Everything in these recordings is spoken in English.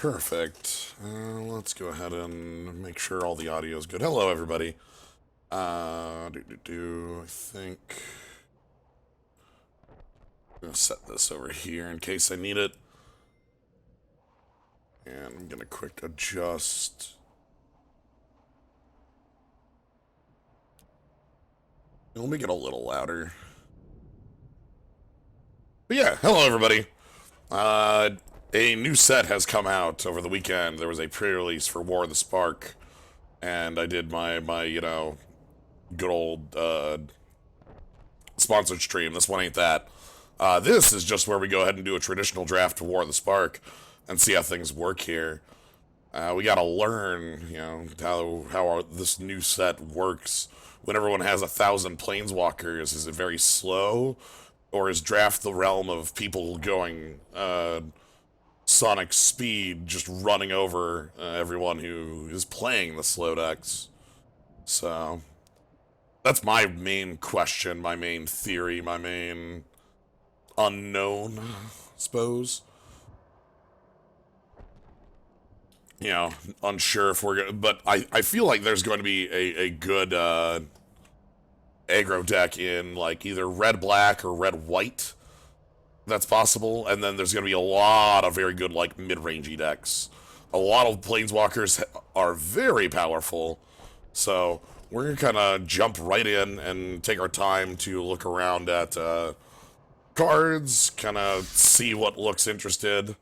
Perfect. Let's go ahead and make sure all the audio is good. Hello, everybody. I think I'm gonna set this over here in case I need it. And I'm gonna quick adjust. Let me get a little louder. But yeah, hello, everybody. A new set has come out over the weekend. There was a pre-release for War of the Spark, and I did my good old sponsored stream. This one ain't that. This is just where we go ahead and do a traditional draft to War of the Spark and see how things work here. We gotta learn, how this new set works. When everyone has 1,000 planeswalkers, is it very slow, or is draft the realm of people going sonic speed, just running over everyone who is playing the slow decks? So that's my main question, my main theory, my main unknown, I suppose. Unsure if we're gonna, but I feel like there's going to be a good aggro deck in like either red-black or red-white. That's possible, and then there's going to be a lot of very good like mid-rangey decks. A lot of planeswalkers are very powerful, so we're going to kind of jump right in and take our time to look around at cards, kind of see what looks interesting.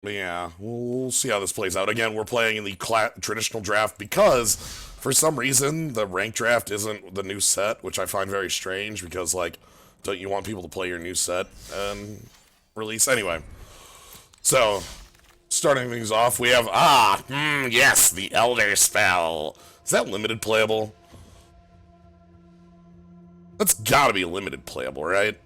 Yeah, we'll see how this plays out. Again, we're playing in the traditional draft because, for some reason, the ranked draft isn't the new set, which I find very strange because, like, don't you want people to play your new set and release? Anyway, so, starting things off, we have, yes, the Elder Spell. Is that limited playable? That's gotta be limited playable, right?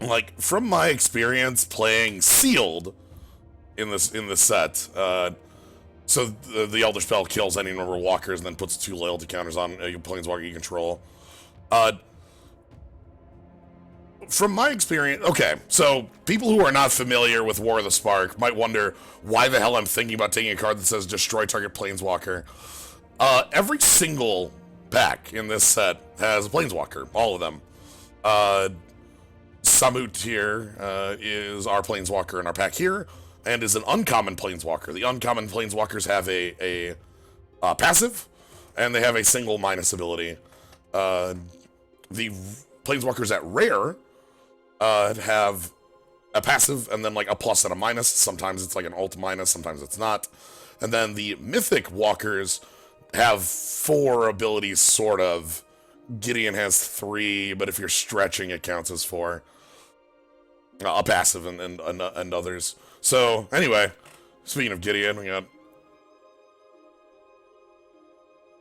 Like, from my experience playing sealed in this set, so the Elder Spell kills any number of walkers and then puts 2 loyalty counters on your planeswalker you control. From my experience, okay, so people who are not familiar with War of the Spark might wonder why the hell I'm thinking about taking a card that says destroy target planeswalker. Every single pack in this set has a planeswalker, all of them. Samut here is our planeswalker in our pack here, and is an uncommon planeswalker. The uncommon planeswalkers have a passive, and they have a single minus ability. The planeswalkers at rare have a passive, and then like a plus and a minus. Sometimes it's like an alt minus, sometimes it's not. And then the mythic walkers have 4 abilities, sort of. Gideon has 3, but if you're stretching, it counts as 4. A passive and others. So, anyway, speaking of Gideon, we got...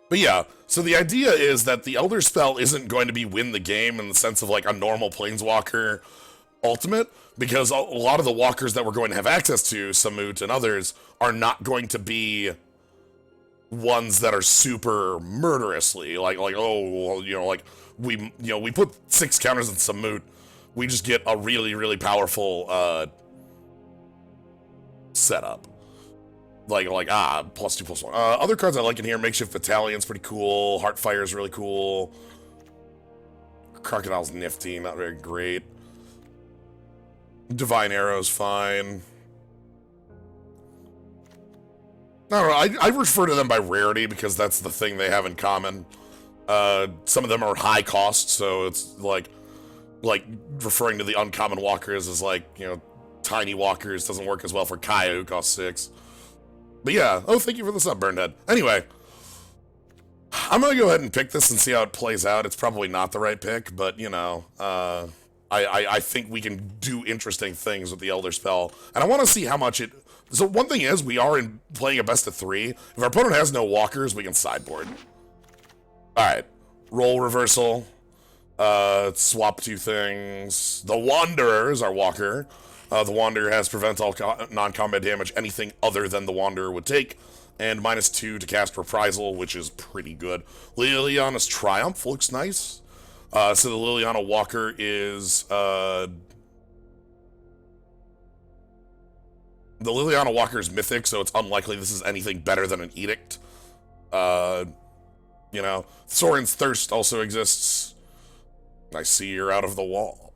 But yeah, so the idea is that the Elder Spell isn't going to be win the game in the sense of like a normal Planeswalker ultimate, because a lot of the walkers that we're going to have access to, Samut and others, are not going to be ones that are super murderously like we put 6 counters in Samut, we just get a really powerful setup like +2/+1. Other cards I like in here: Makeshift Battalion's pretty cool, Heartfire is really cool, Crocodile's nifty, not very great, Divine Arrow's fine. I don't know, I refer to them by rarity because that's the thing they have in common. Some of them are high cost, so it's like referring to the uncommon walkers as like, tiny walkers doesn't work as well for Kaya, who costs 6. But yeah, thank you for the sub, Burned Head. Anyway, I'm gonna go ahead and pick this and see how it plays out. It's probably not the right pick, but, I think we can do interesting things with the Elder Spell, and I want to see how much it... So one thing is, we are playing a best of 3. If our opponent has no walkers, we can sideboard. Alright. Role reversal. Swap 2 things. The Wanderer is our walker. The Wanderer has prevent all non-combat damage anything other than the Wanderer would take, and -2 to cast Reprisal, which is pretty good. Liliana's Triumph looks nice. So the Liliana Walker is... the Liliana Walker is mythic, so it's unlikely this is anything better than an Edict. You know, Sorin's Thirst also exists. I see you're out of the wall.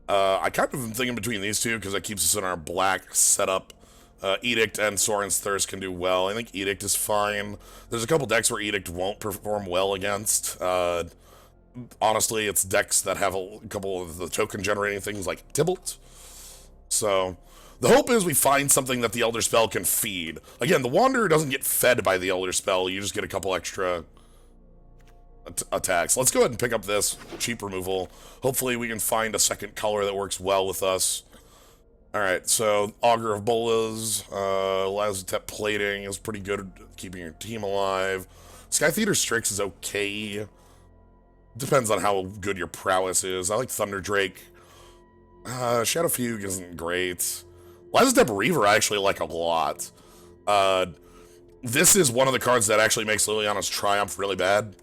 I kind of am thinking between these two because it keeps us in our black setup. Edict and Sorin's Thirst can do well. I think Edict is fine. There's a couple decks where Edict won't perform well against. Honestly, it's decks that have a couple of the token generating things like Tibalt. So, the hope is we find something that the Elder Spell can feed. Again, the Wanderer doesn't get fed by the Elder Spell, you just get a couple extra attacks. Let's go ahead and pick up this cheap removal. Hopefully we can find a second color that works well with us. Alright, so Augur of Bolas, Lazotep Plating is pretty good at keeping your team alive. Sky Theater Strix is okay. Depends on how good your prowess is. I like Thunder Drake. Shadow Fugue isn't great. Lazotep Reaver I actually like a lot. This is one of the cards that actually makes Liliana's Triumph really bad.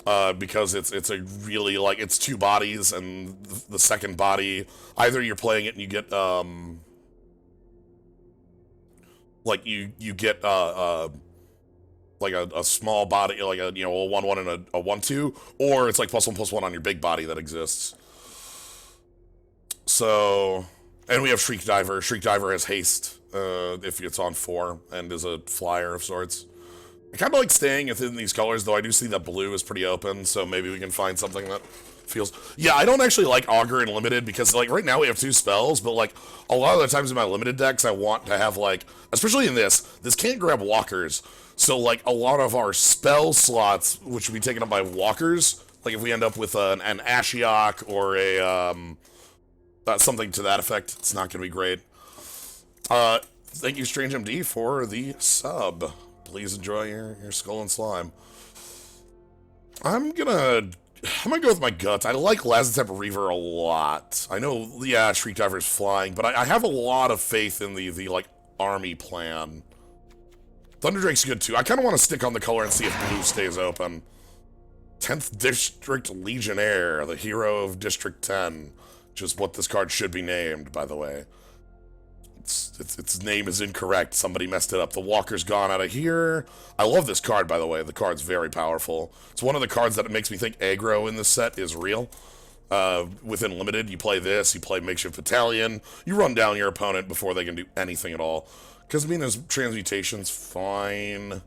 Because it's a really, like, it's two bodies, and the second body, either you're playing it and you get, like, you get, like a small body, like a, you know, a 1/1 and a 1/2, or it's like +1/+1 on your big body that exists. So, and we have Shriek Diver. Shriek Diver has haste, if it's on 4, and is a flyer of sorts. I kind of like staying within these colors, though I do see that blue is pretty open, so maybe we can find something that feels... Yeah, I don't actually like Augur in Limited, because, like, right now we have 2 spells, but, like, a lot of the times in my Limited decks, I want to have, like... Especially in this can't grab walkers, so, like, a lot of our spell slots, which would be taken up by walkers, like, if we end up with an Ashiok or a, something to that effect, it's not gonna be great. Thank you, Strange MD, for the sub. Please enjoy your Skull and Slime. I'm gonna go with my guts. I like Lazotep Reaver a lot. I know, yeah, Shriek Diver is flying, but I have a lot of faith in the like, army plan. Thunder Drake's good, too. I kind of want to stick on the color and see if blue stays open. 10th District Legionnaire, the hero of District 10. Which is what this card should be named, by the way. Its name is incorrect. Somebody messed it up. The Walker's gone out of here. I love this card, by the way. The card's very powerful. It's one of the cards that makes me think aggro in this set is real. Within Limited, you play this, you play Makeshift Battalion, you run down your opponent before they can do anything at all. Kasmina's Transmutation's fine.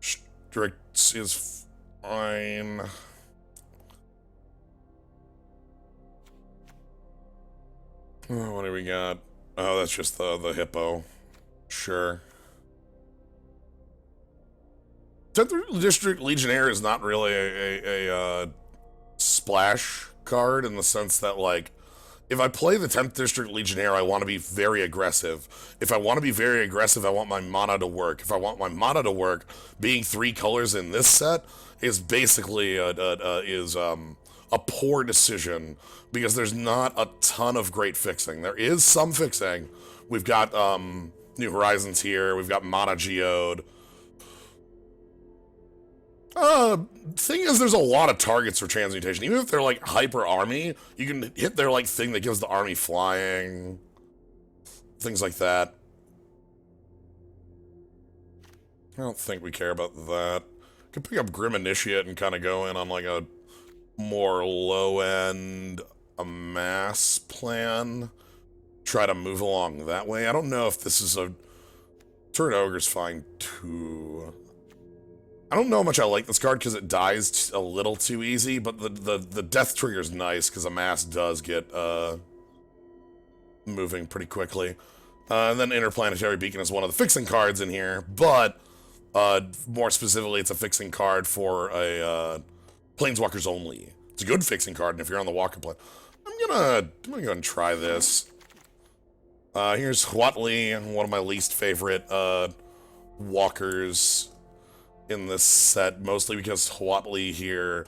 Strix is fine. Oh, what do we got? Oh, that's just the hippo. Sure. 10th District Legionnaire is not really a splash card in the sense that, like, if I play the 10th District Legionnaire, I want to be very aggressive. If I want to be very aggressive, I want my mana to work. If I want my mana to work, being 3 colors in this set is basically a poor decision, because there's not a ton of great fixing. There is some fixing. We've got New Horizons here. We've got Mana Geode. Thing is, there's a lot of targets for Transmutation. Even if they're like Hyper Army, you can hit their like thing that gives the army flying. Things like that. I don't think we care about that. Could pick up Grim Initiate and kind of go in on like a more low-end amass plan. Try to move along that way. I don't know if this is a... Turret Ogre's fine, too. I don't know how much I like this card because it dies a little too easy, but the death trigger's nice because amass does get moving pretty quickly. And then Interplanetary Beacon is one of the fixing cards in here, but more specifically, it's a fixing card for a Planeswalkers only. It's a good fixing card, and if you're on the Walker plan, I'm gonna go and try this. Here's Huatli, one of my least favorite walkers in this set, mostly because Huatli here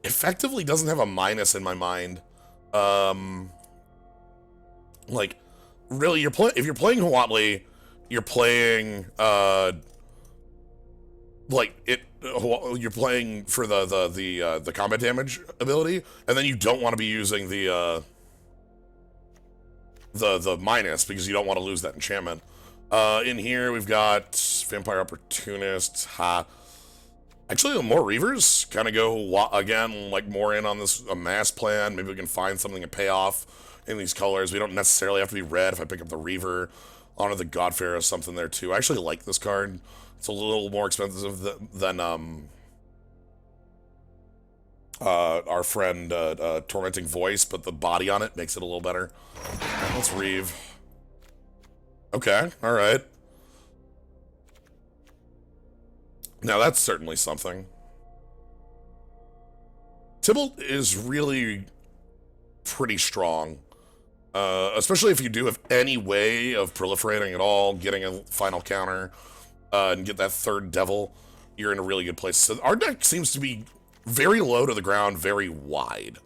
effectively doesn't have a minus in my mind. Like, really, if you're playing Huatli, you're playing you're playing for the combat damage ability, and then you don't want to be using the minus because you don't want to lose that enchantment. In here we've got Vampire Opportunist. Actually, more Reavers kind of go again, like more in on this mass plan. Maybe we can find something to pay off in these colors. We don't necessarily have to be red. If I pick up the Reaver, Honor the Godfair is something there too. I actually like this card. It's a little more expensive than our friend Tormenting Voice, but the body on it makes it a little better. Let's Reave. Okay, all right. Now that's certainly something. Tybalt is really pretty strong. Especially if you do have any way of proliferating at all, getting a final counter, and get that third devil, you're in a really good place. So our deck seems to be very low to the ground, very wide.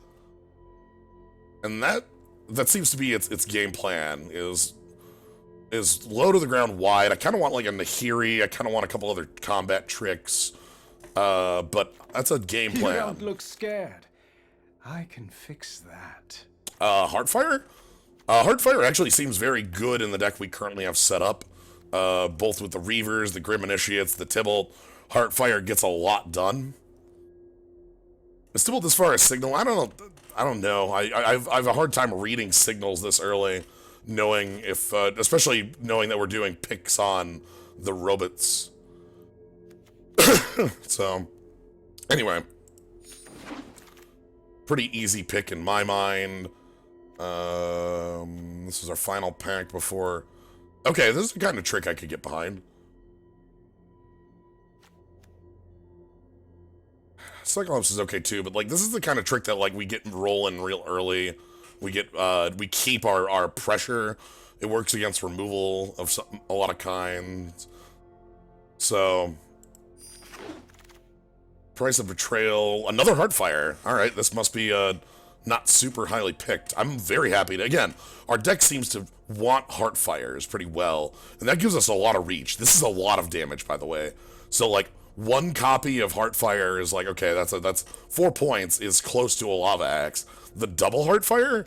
And that seems to be its game plan, is low to the ground wide. I kind of want like a Nahiri, I kind of want a couple other combat tricks, but that's a game plan. You don't look scared. I can fix that. Heartfire? Heartfire actually seems very good in the deck we currently have set up, both with the Reavers, the Grim Initiates, the Tybalt. Heartfire gets a lot done. Is Tybalt this far as signal? I don't know. I have a hard time reading signals this early, knowing if, especially knowing that we're doing picks on the robots. So, anyway. Pretty easy pick in my mind. This is our final pack before... Okay, this is the kind of trick I could get behind. Cyclops is okay too, but like this is the kind of trick that like we get rolling real early. We get we keep our pressure. It works against removal of a lot of kinds. So Price of Betrayal, another Heartfire. All right, this must be not super highly picked. I'm very happy to, again, our deck seems to want Heartfires pretty well, and that gives us a lot of reach. This is a lot of damage, by the way. So like one copy of Heartfire is like, okay, that's 4 points, is close to a Lava Axe. The double Heartfire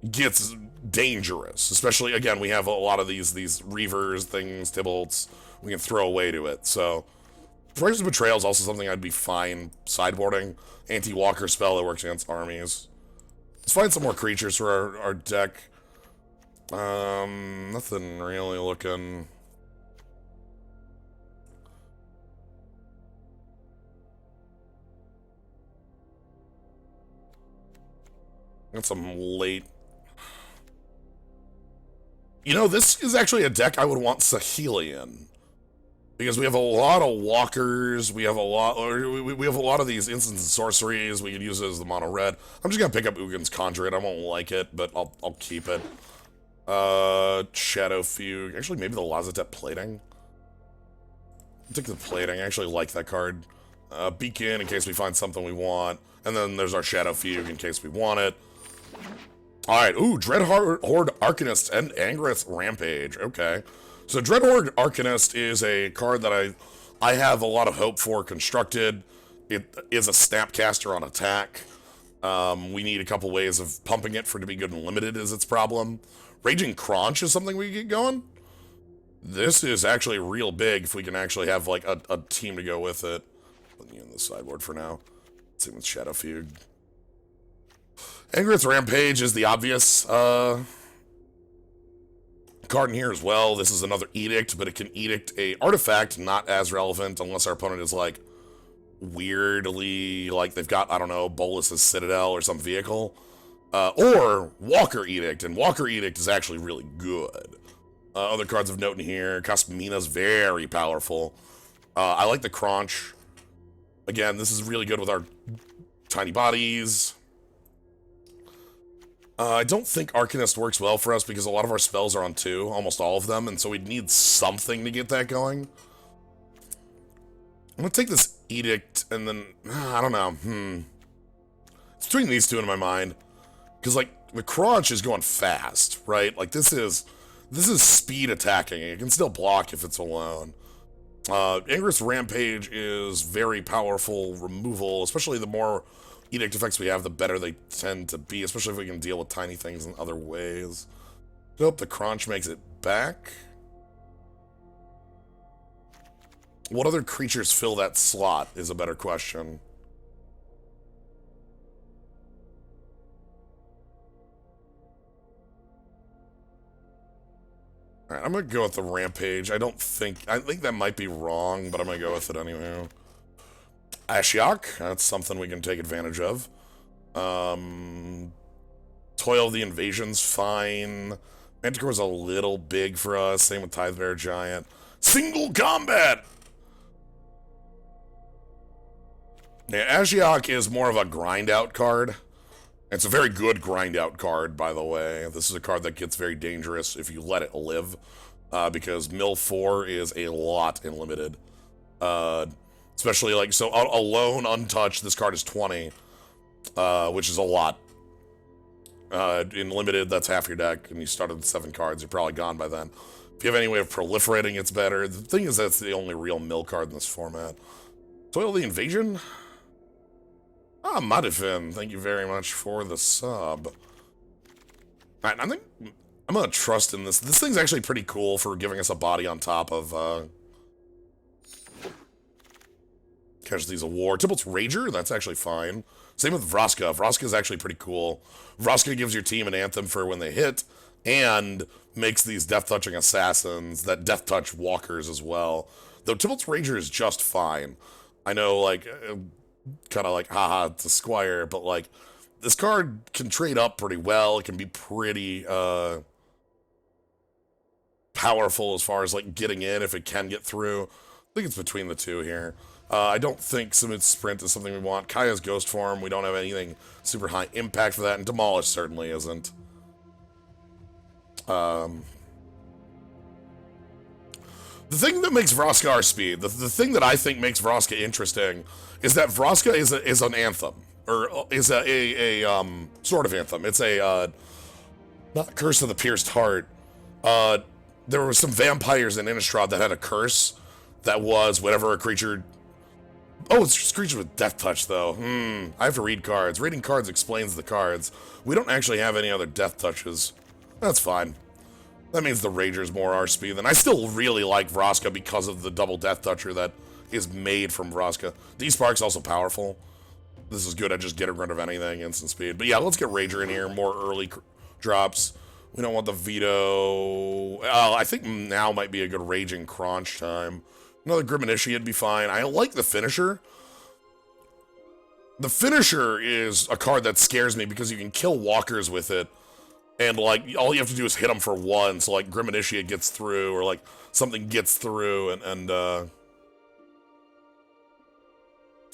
gets dangerous, especially, again, we have a lot of these Reavers, things, Tybalts, we can throw away to it, so... Price of Betrayal is also something I'd be fine sideboarding. Anti-Walker spell that works against armies. Let's find some more creatures for our deck. Nothing really looking... Got some late... You know, this is actually a deck I would want Saheeli in. Because we have a lot of walkers, we have a lot of these instant sorceries, we could use it as the mono red. I'm just gonna pick up Ugin's Conjurate, I won't like it, but I'll keep it. Shadow Fugue, actually maybe the Lazatep Plating. I'll take the Plating, I actually like that card. Beacon in case we find something we want, and then there's our Shadow Fugue in case we want it. Alright, ooh, Dreadhorde Arcanist and Angrith Rampage, okay. So Dreadhorde Arcanist is a card that I have a lot of hope for constructed. It is a Snapcaster on attack. We need a couple ways of pumping it for it to be good and limited is its problem. Raging Crunch is something we can get going. This is actually real big if we can actually have like a team to go with it. Put you in the sideboard for now. Same with Shadow Fugue. Angrith Rampage is the obvious card in here as well. This is another Edict, but it can Edict a artifact, not as relevant unless our opponent is like weirdly, like they've got, I don't know, Bolus's Citadel or some vehicle. Or Walker Edict, and Walker Edict is actually really good. Other cards of note in here, Cosmina's very powerful. I like the Crunch. Again, this is really good with our tiny bodies. I don't think Arcanist works well for us because a lot of our spells are on 2, almost all of them, and so we'd need something to get that going. I'm gonna take this Edict and then, I don't know, It's between these two in my mind. Because, like, the Crunch is going fast, right? Like, this is speed attacking. It can still block if it's alone. Ingress Rampage is very powerful removal, especially the more Edict effects we have, the better they tend to be, especially if we can deal with tiny things in other ways. Nope, the Crunch makes it back. What other creatures fill that slot is a better question. Alright, I'm gonna go with the Rampage. I think that might be wrong, but I'm gonna go with it anyway. Ashiok, that's something we can take advantage of. Toil of the Invasion's fine. Manticore's a little big for us, same with Tidebearer Giant. Single combat! Yeah, Ashiok is more of a grind-out card. It's a very good grind-out card, by the way. This is a card that gets very dangerous if you let it live, because Mill 4 is a lot in Limited. Especially, like, so alone, untouched, this card is 20, which is a lot. In Limited, that's half your deck, and you started with 7 cards, you're probably gone by then. If you have any way of proliferating, it's better. The thing is, that's the only real mill card in this format. Toil of the Invasion? Ah, Modifin, thank you very much for the sub. Alright, I think I'm gonna trust in this. This thing's actually pretty cool for giving us a body on top of, Casualties of War. Tybalt's Rager, that's actually fine. Same with Vraska. Vraska's actually pretty cool. Vraska gives your team an anthem for when they hit, and makes these death-touching assassins that death-touch walkers as well. Though Tybalt's Rager is just fine. I know, like, kind of like, haha, it's a Squire, but, like, this card can trade up pretty well. It can be pretty, powerful as far as, like, getting in if it can get through. I think it's between the two here. I don't think Summit Sprint is something we want. Kaya's Ghost Form, we don't have anything super high impact for that, and Demolish certainly isn't. The thing that makes Vraska our speed, the thing that I think makes Vraska interesting, is that Vraska is an anthem, or is a sort of anthem. It's a, not Curse of the Pierced Heart. There were some vampires in Innistrad that had a curse that was whenever a creature... Oh, it's just creatures with Death Touch, though. I have to read cards. Reading cards explains the cards. We don't actually have any other Death Touches. That's fine. That means the Rager's more our speed. And I still really like Vraska because of the double Death Toucher that is made from Vraska. D-Spark's also powerful. This is good at just getting rid of anything, instant speed. But yeah, let's get Rager in here. More early drops. We don't want the Veto. I think now might be a good Raging Crunch time. Another Grim Initiate would be fine. I like the Finisher. The Finisher is a card that scares me because you can kill walkers with it. And, like, all you have to do is hit them for one. So, like, Grim Initiate gets through, or, like, something gets through, and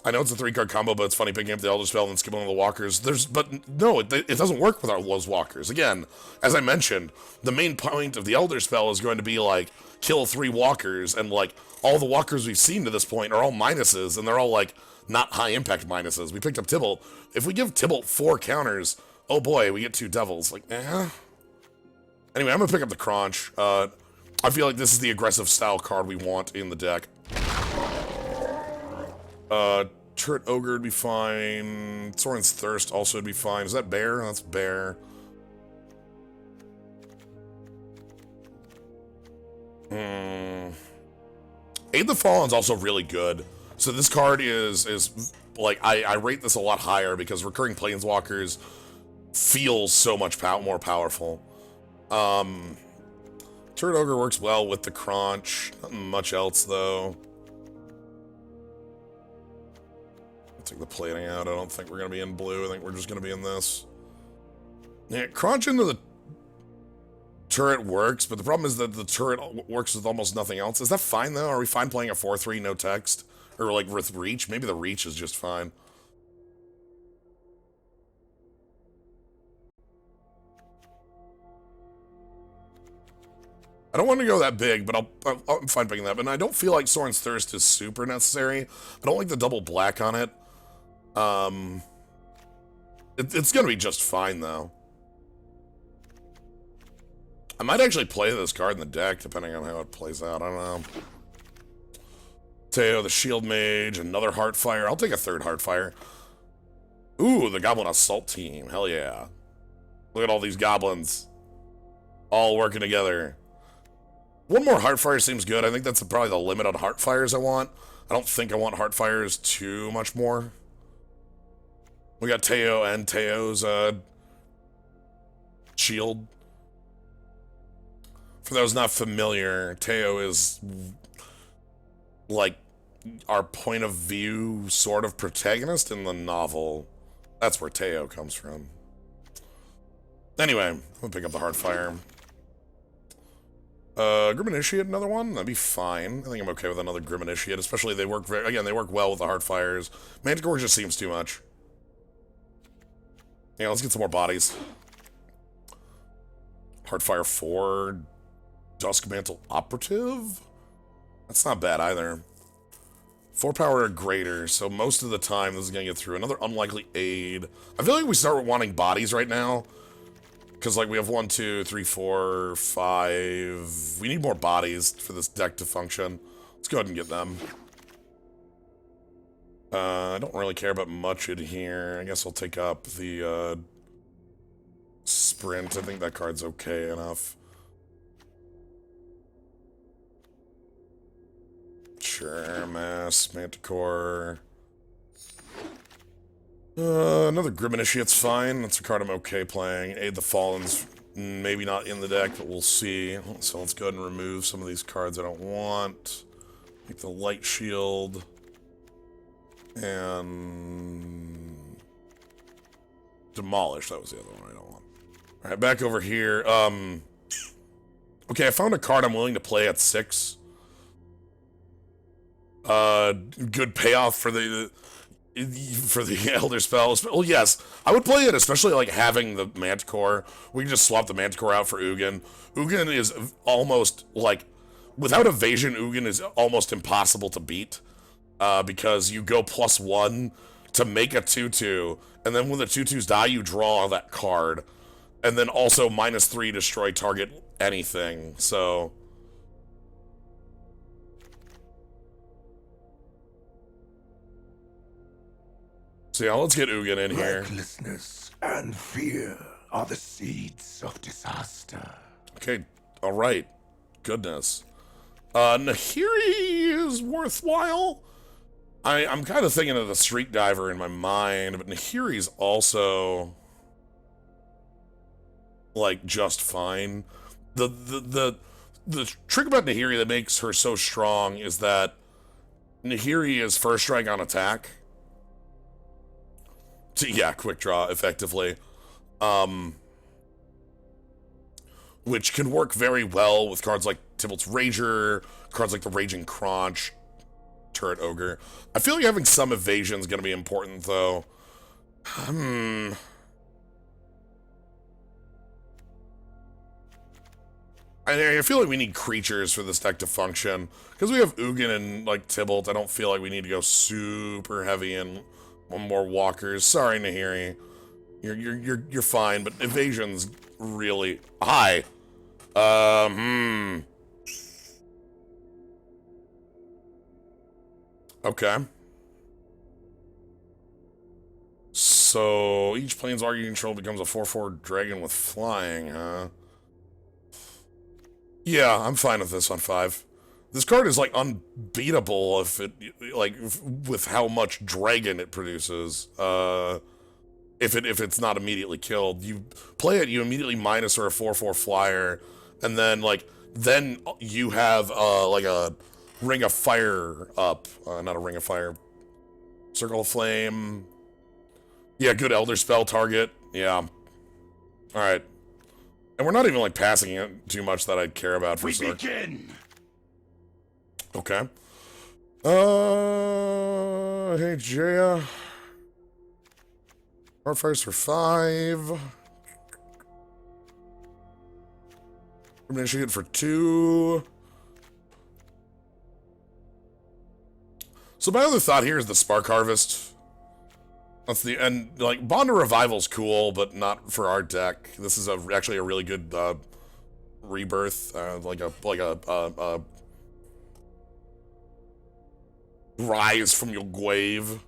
I know it's a 3-card combo, but it's funny picking up the Elder Spell and skipping one of the walkers. But no, it doesn't work with those walkers. Again, as I mentioned, the main point of the Elder Spell is going to be, like, kill 3 walkers, and, like, all the walkers we've seen to this point are all minuses, and they're all, like, not high-impact minuses. We picked up Tybalt. If we give Tybalt 4 counters, oh boy, we get 2 devils. Like, eh. Anyway, I'm gonna pick up the Crunch. I feel like this is the aggressive style card we want in the deck. Turret Ogre would be fine. Soren's Thirst also would be fine. Is that Bear? That's Bear. Aid the Fallen's also really good. So this card is like, I rate this a lot higher because Recurring Planeswalkers feels so much more powerful. Turret Ogre works well with the Crunch. Nothing much else, though. Take the plating out. I don't think we're going to be in blue. I think we're just going to be in this. Yeah, Crunch into the turret works, but the problem is that the turret works with almost nothing else. Is that fine, though? Are we fine playing a 4/3, no text? Or, like, with Reach? Maybe the Reach is just fine. I don't want to go that big, but I'm fine picking that. But I don't feel like Soren's Thirst is super necessary. I don't like the double black on it. It's going to be just fine, though. I might actually play this card in the deck, depending on how it plays out. I don't know. Teo, the Shield Mage, another Heartfire. I'll take a third Heartfire. Ooh, the Goblin Assault Team. Hell yeah. Look at all these goblins. All working together. One more Heartfire seems good. I think that's probably the limit on Heartfires I want. I don't think I want Heartfires too much more. We got Teo and Teo's shield. For those not familiar, Teo is like our point of view sort of protagonist in the novel. That's where Teo comes from. Anyway, I'm gonna pick up the Heartfire. Grim Initiate, another one? That'd be fine. I think I'm okay with another Grim Initiate, especially they work they work well with the Heartfires. Manticore just seems too much. Yeah, let's get some more bodies. Heartfire 4, Duskmantle Operative? That's not bad either. 4 power or greater, so most of the time this is gonna get through. Another unlikely aid. I feel like we start wanting bodies right now. Because, like, we have 1, 2, 3, 4, 5... We need more bodies for this deck to function. Let's go ahead and get them. I don't really care about much in here. I guess I'll take up the, Sprint. I think that card's okay enough. Sure, Mass, Manticore... another Grim Initiate's fine. That's a card I'm okay playing. Aid the Fallen's maybe not in the deck, but we'll see. So let's go ahead and remove some of these cards I don't want. Like the Light Shield. And... Demolish, that was the other one I don't want. Alright, back over here. Okay, I found a card I'm willing to play at 6. Good payoff for the Elder Spell. Well, yes, I would play it, especially like having the Manticore. We can just swap the Manticore out for Ugin. Ugin is almost like, without evasion, Ugin is almost impossible to beat, because you go +1 to make a 2/2, and then when the 2/2s die, you draw that card, and then also -3 destroy target anything. So. So yeah, let's get Ugin in here. Recklessness and fear are the seeds of disaster. Okay, alright. Goodness. Nahiri is worthwhile. I'm kind of thinking of the Street Diver in my mind, but Nahiri's also like just fine. The trick about Nahiri that makes her so strong is that Nahiri is first strike on attack. Yeah, quick draw, effectively. Which can work very well with cards like Tybalt's Rager, cards like the Raging Crunch, Turret Ogre. I feel like having some evasion is going to be important, though. I feel like we need creatures for this deck to function. Because we have Ugin and, like, Tybalt, I don't feel like we need to go super heavy in one more walkers. Sorry, Nahiri. You're fine, but evasion's really high. Okay. So each Planeswalker you control becomes a 4/4 dragon with flying, huh? Yeah, I'm fine with this on 5. This card is, like, unbeatable if it, like, with how much dragon it produces. If it's not immediately killed. You play it, you immediately minus or a 4/4 flyer, and then, like, then you have, like, a Ring of Fire up. Not a Ring of Fire. Circle of Flame. Yeah, good Elder Spell target. Yeah. Alright. And we're not even, like, passing it too much that I'd care about for We begin! Okay. Hey, Jaya. Heartfires for 5. Grim Initiate for 2. So my other thought here is the Spark Harvest. That's the, and, like, Bond of Revival's cool, but not for our deck. This is actually a really good, rebirth, like a rise from your grave.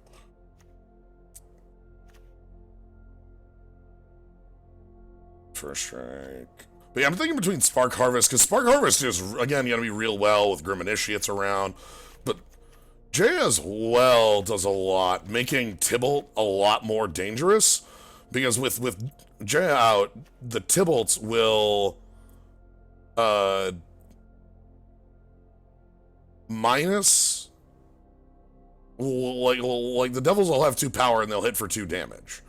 First strike. But yeah, I'm thinking between Spark Harvest, because Spark Harvest is, again, you gotta be real well with Grim Initiates around. But Jay as well does a lot, making Tybalt a lot more dangerous. Because with Jay out, the Tybalts will minus, like the Devils will have 2 power and they'll hit for 2 damage.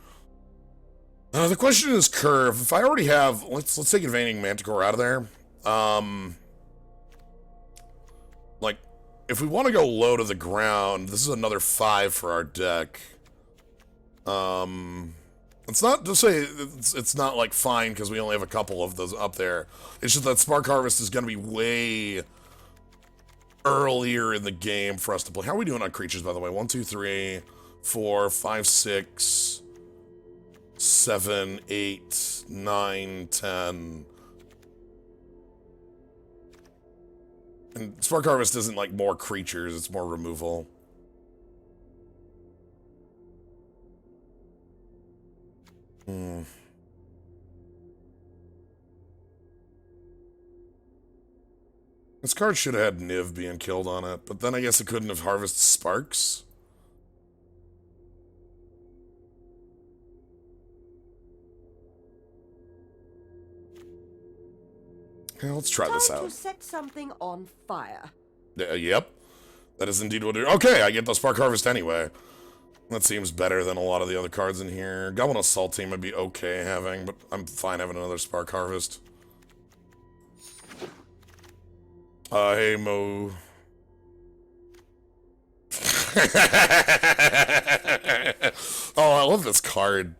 The question is curve. If I already have, let's take Invading Manticore out of there. Like, if we want to go low to the ground, this is another 5 for our deck. It's not to say it's not like fine because we only have a couple of those up there. It's just that Spark Harvest is going to be way earlier in the game for us to play. How are we doing on creatures, by the way? 1, 2, 3, 4, 5, 6. 7, 8, 9, 10. And Spark Harvest isn't like more creatures, it's more removal. This card should have had Niv being killed on it, but then I guess it couldn't have harvested Sparks. Yeah, let's try this out. Time to set something on fire. Yep. That is indeed what it is. Okay, I get the Spark Harvest anyway. That seems better than a lot of the other cards in here. Goblin Assault Team would be okay having, but I'm fine having another Spark Harvest. Hey, Mo. Oh, I love this card.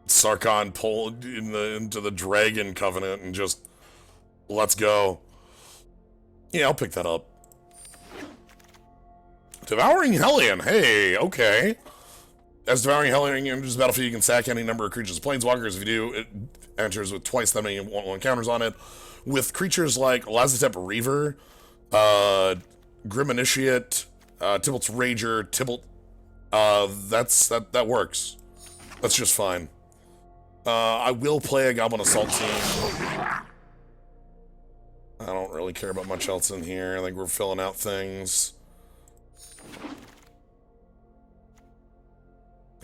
Sarkhan pulled into the Dragon Covenant and just let's go. Yeah, I'll pick that up. Devouring Hellion. Hey, okay. As Devouring Hellion enters the battlefield, you can sack any number of creatures. Planeswalkers, if you do, it enters with twice that many 1/1 counters on it. With creatures like Lazotep Reaver, Grim Initiate, Tybalt's Rager, Tybalt, that works. That's just fine. I will play a Goblin Assault Team. I don't really care about much else in here. I think we're filling out things.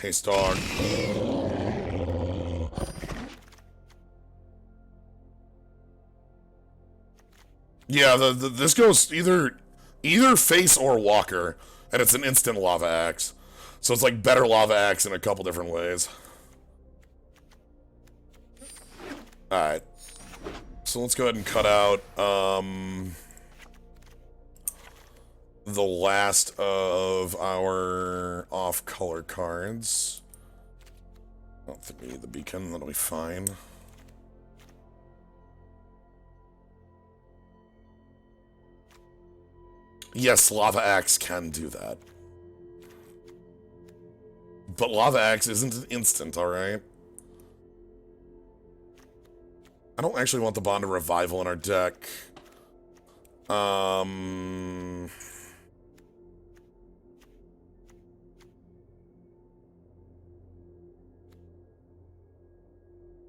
Haste Dog. Yeah, this goes either face or walker, and it's an instant Lava Axe. So it's like better Lava Axe in a couple different ways. Alright. So let's go ahead and cut out the last of our off-color cards. I don't think we need the beacon, that'll be fine. Yes, Lava Axe can do that. But Lava Axe isn't an instant, alright? I don't actually want the Bond of Revival in our deck.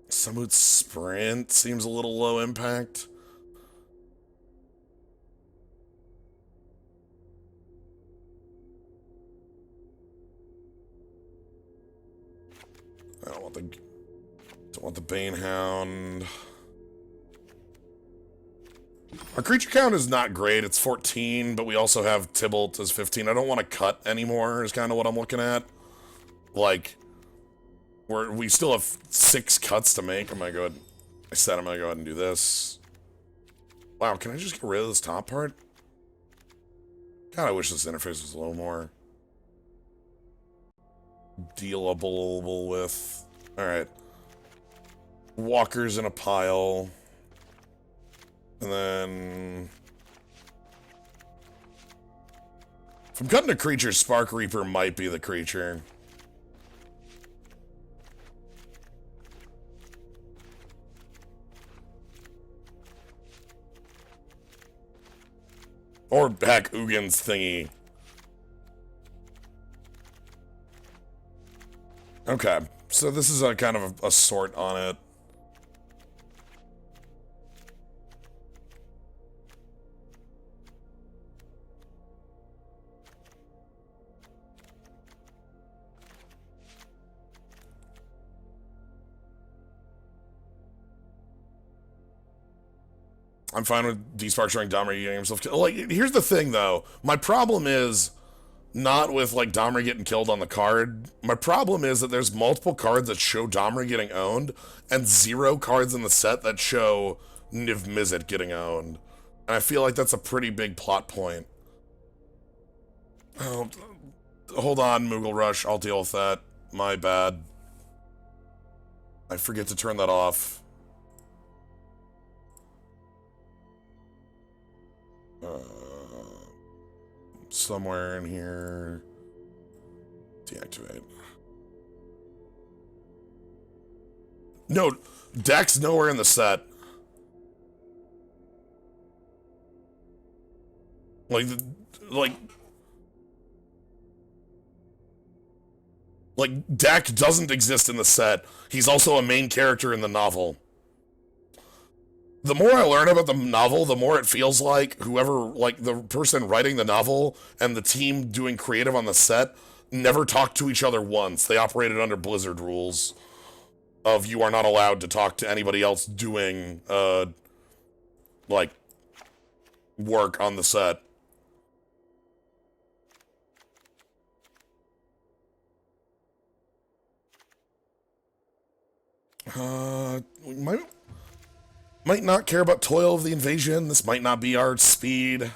Summit Sprint seems a little low impact. I don't want the Banehound. Our creature count is not great. It's 14, but we also have Tybalt as 15. I don't want to cut anymore is kind of what I'm looking at. Like, we still have 6 cuts to make. I'm gonna go ahead. I said I'm gonna go ahead and do this. Wow, can I just get rid of this top part? God, I wish this interface was a little more dealable with. Alright. Walkers in a pile. And then if I'm cutting a creature, Spark Reaper might be the creature. Or heck, Ugin's thingy. Okay, so this is a kind of a sort on it. I'm fine with D-Spark showing Domri getting himself killed. Like, here's the thing, though. My problem is not with, like, Domri getting killed on the card. My problem is that there's multiple cards that show Domri getting owned, and 0 cards in the set that show Niv Mizzet getting owned. And I feel like that's a pretty big plot point. Oh, hold on, Moogle Rush. I'll deal with that. My bad. I forget to turn that off. Somewhere in here. Deactivate. No, Deck's nowhere in the set. Like, Dak doesn't exist in the set. He's also a main character in the novel. The more I learn about the novel, the more it feels like whoever, like, the person writing the novel and the team doing creative on the set never talked to each other once. They operated under Blizzard rules of you are not allowed to talk to anybody else doing, like, work on the set. We might not care about Toil of the Invasion. This might not be our speed.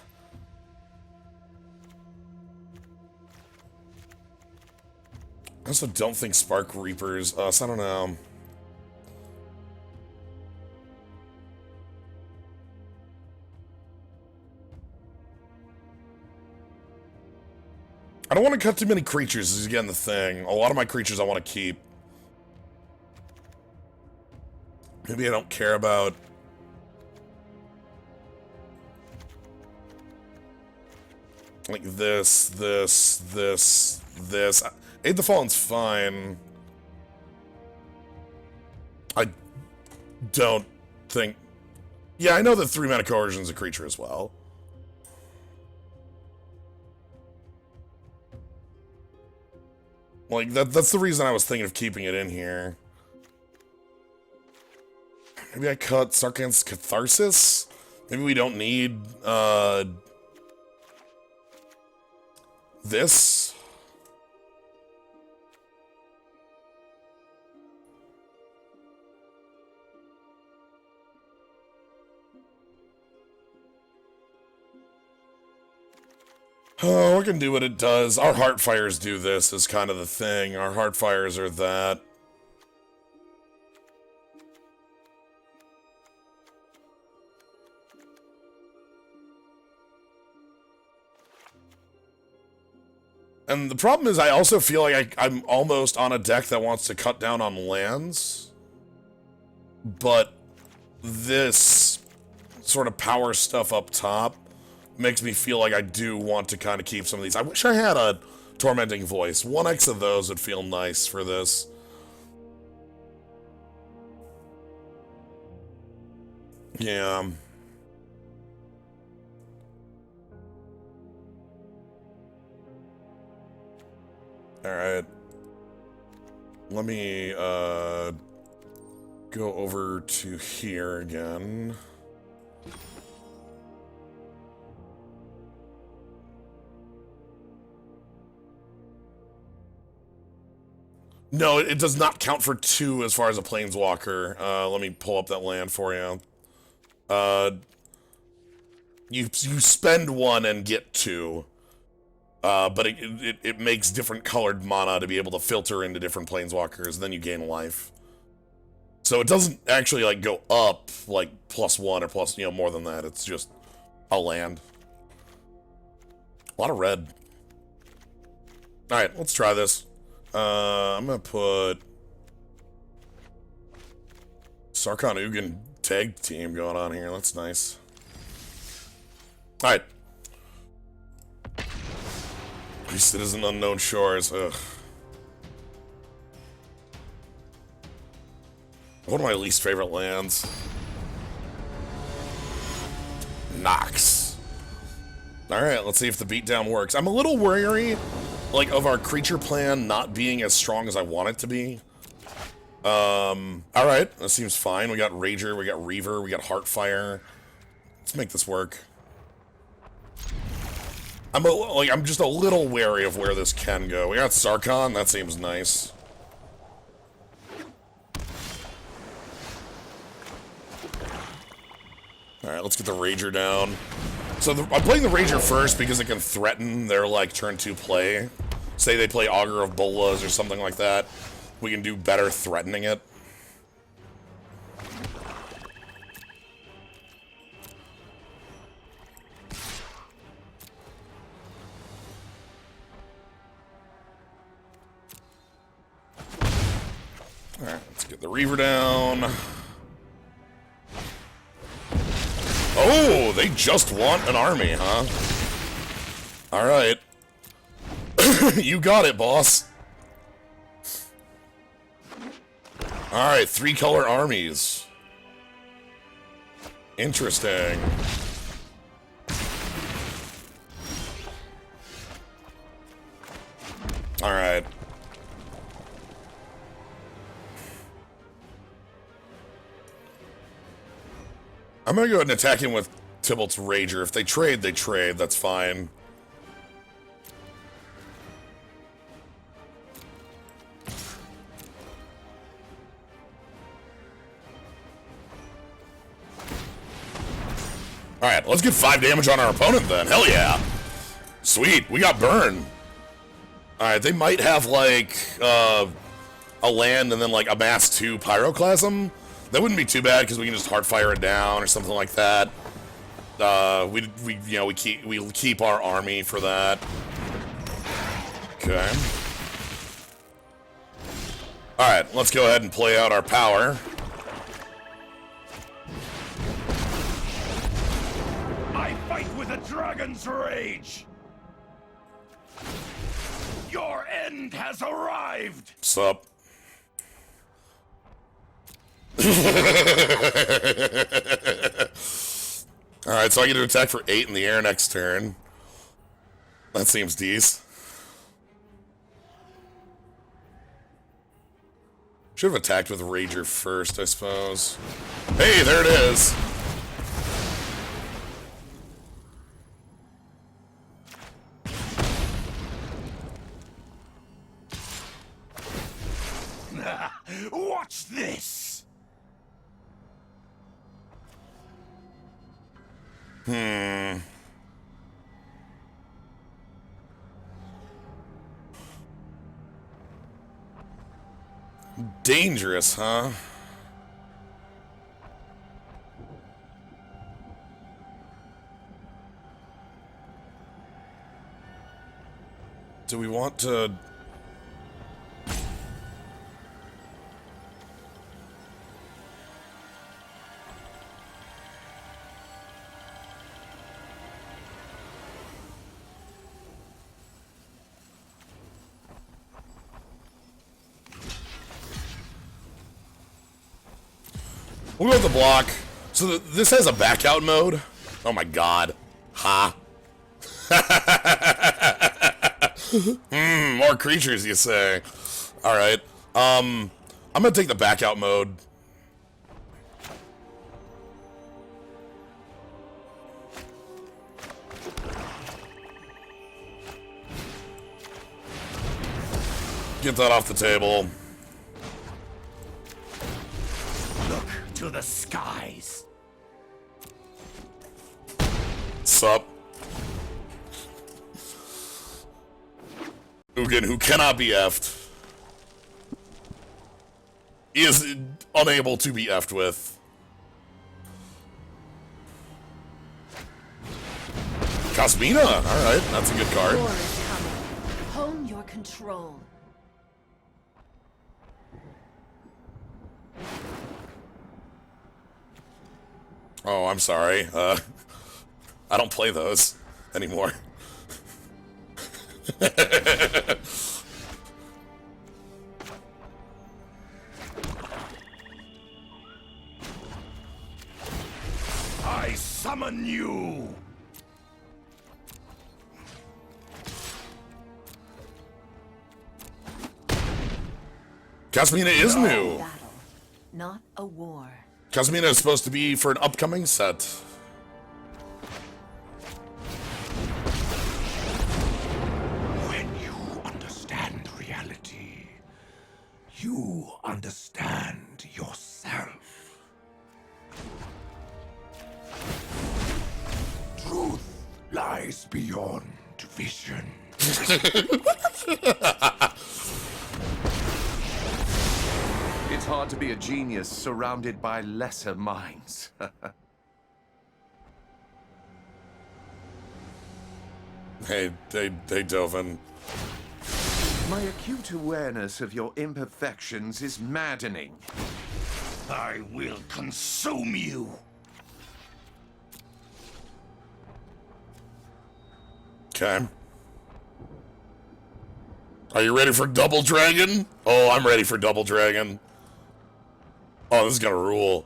I also don't think Spark Reapers, so I don't know. I don't want to cut too many creatures, is again the thing. A lot of my creatures I want to keep. Maybe I don't care about... like this. Aid the Fallen's fine. I don't think... yeah, I know that 3-mana Coercion's a creature as well. Like, that's the reason I was thinking of keeping it in here. Maybe I cut Sarkhan's Catharsis? Maybe we don't need, this? Oh, we can do what it does. Our Heartfires do this, is kind of the thing. Our Heartfires are that. And the problem is I also feel like I'm almost on a deck that wants to cut down on lands. But this sort of power stuff up top makes me feel like I do want to kind of keep some of these. I wish I had a Tormenting Voice. 1x of those would feel nice for this. Yeah. Alright. Let me, go over to here again. No, it does not count for 2 as far as a Planeswalker. Let me pull up that land for you. You spend 1 and get 2. But it makes different colored mana to be able to filter into different Planeswalkers, and then you gain life. So it doesn't actually, like, go up, like, +1 or plus, you know, more than that. It's just a land. A lot of red. Alright, let's try this. I'm gonna put Sarkhan Ugin tag team going on here. That's nice. Alright. Citizen Unknown Shores. Ugh. One of my least favorite lands. Nox. Alright, let's see if the beatdown works. I'm a little wary, like, of our creature plan not being as strong as I want it to be. Alright, that seems fine. We got Rager, we got Reaver, we got Heartfire. Let's make this work. I'm just a little wary of where this can go. We got Sarkhan, that seems nice. Alright, let's get the Rager down. So I'm playing the Rager first because it can threaten their, like, turn 2 play. Say they play Augur of Bolas or something like that. We can do better threatening it. Alright, let's get the Reaver down. Oh, they just want an army, huh? Alright. You got it, boss. Alright, 3-color armies. Interesting. Alright. I'm gonna go ahead and attack him with Tybalt's Rager. If they trade, they trade. That's fine. Alright, let's get 5 damage on our opponent then. Hell yeah. Sweet, we got burn. Alright, they might have, like, a land and then, like, amass 2 Pyroclasm. That wouldn't be too bad because we can just Heartfire it down or something like that. We keep our army for that. Okay. All right, let's go ahead and play out our power. I fight with a dragon's rage. Your end has arrived. Sup? Alright, so I get to attack for 8 in the air next turn. That seems decent. Should have attacked with Rager first, I suppose. Hey, there it is! Watch this. Dangerous, huh? Do we want to... We'll go with the block. So this has a back out mode. Oh my god. Ha. More creatures, you say. Alright. I'm gonna take the back out mode. Get that off the table. Look to the skies. Sup? Ugin, who cannot be effed, is unable to be effed with. Cosmina, alright, that's a good card. War is coming. Hone your control. Oh, I'm sorry. I don't play those anymore. I summon you! Casmina is new. Battle, not a war. Casmina is supposed to be for an upcoming set. When you understand reality, you understand yourself. Truth lies beyond vision. It's hard to be a genius surrounded by lesser minds. Hey, Dovin. My acute awareness of your imperfections is maddening. I will consume you. Okay. Are you ready for Double Dragon? Oh, I'm ready for Double Dragon. Oh, this is gonna rule.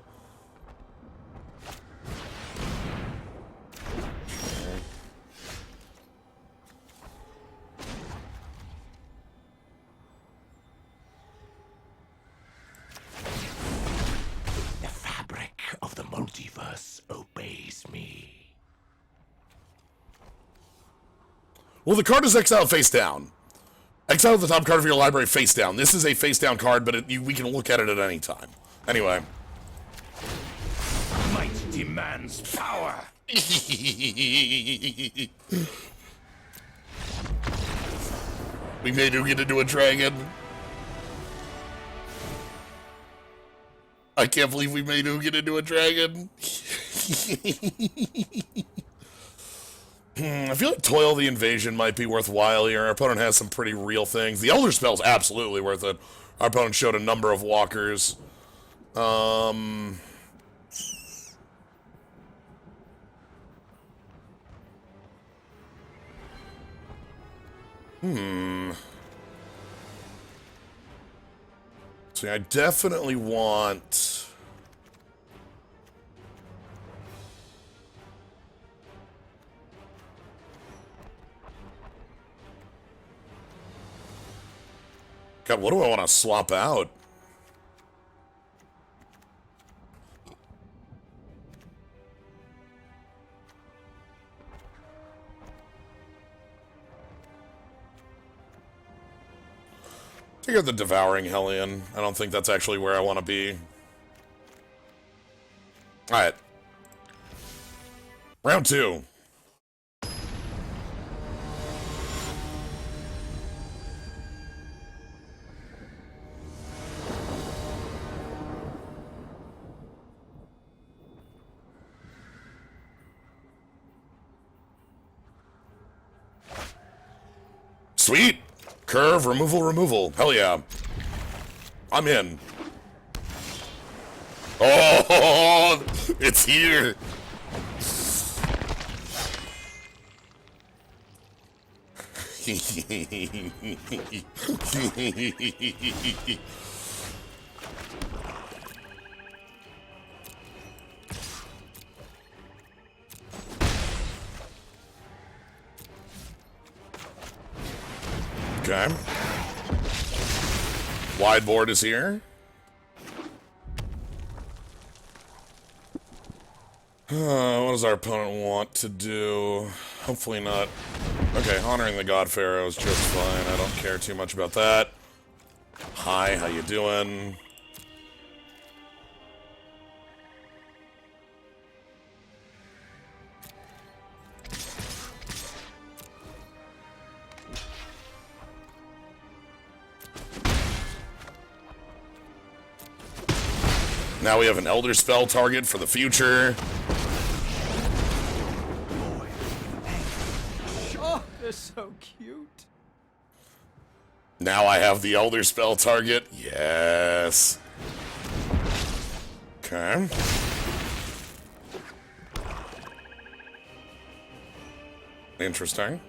The fabric of the multiverse obeys me. Well, the card is exiled face down. Exile the top card of your library face down. This is a face down card, but we can look at it at any time. Anyway. Might demands power. We made him get into a dragon. I can't believe we made him get into a dragon. I feel like Toil the Invasion might be worthwhile here. Our opponent has some pretty real things. The Elder Spell's absolutely worth it. Our opponent showed a number of walkers. See, I definitely want... God, what do I want to swap out? Take out the Devouring Hellion. I don't think that's actually where I want to be. Alright. Round 2. Sweet! Curve, removal. Hell yeah. I'm in. Oh, it's here. Okay. Wide board is here. What does our opponent want to do? Hopefully not. Okay, honoring the God Pharaoh is just fine. I don't care too much about that. Hi, how you doing? Now we have an Elder Spell target for the future. Oh, they're so cute. Now I have the Elder Spell target. Yes. Okay. Interesting.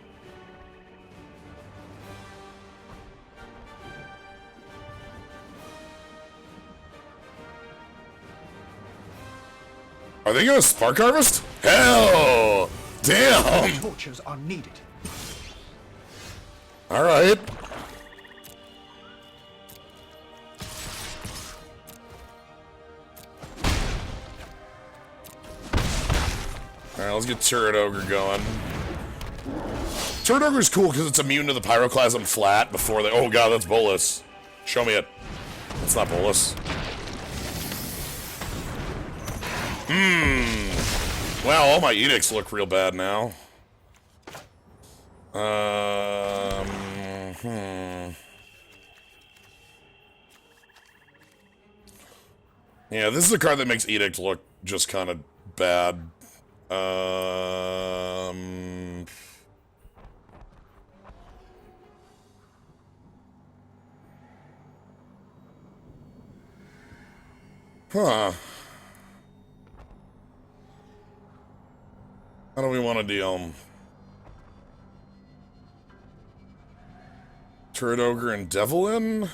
Are they gonna Spark Harvest? Hell! Damn! Tortures are needed. Alright. Alright, let's get Turret Ogre going. Turret Ogre's cool because it's immune to the Pyroclasm flat before they... Oh god, that's Bolus. Show me it. It's not Bolus. Wow, all my edicts look real bad now. Yeah, this is a card that makes Edict look just kind of bad. Huh. How do we want to deal? Turret Ogre and Devilin?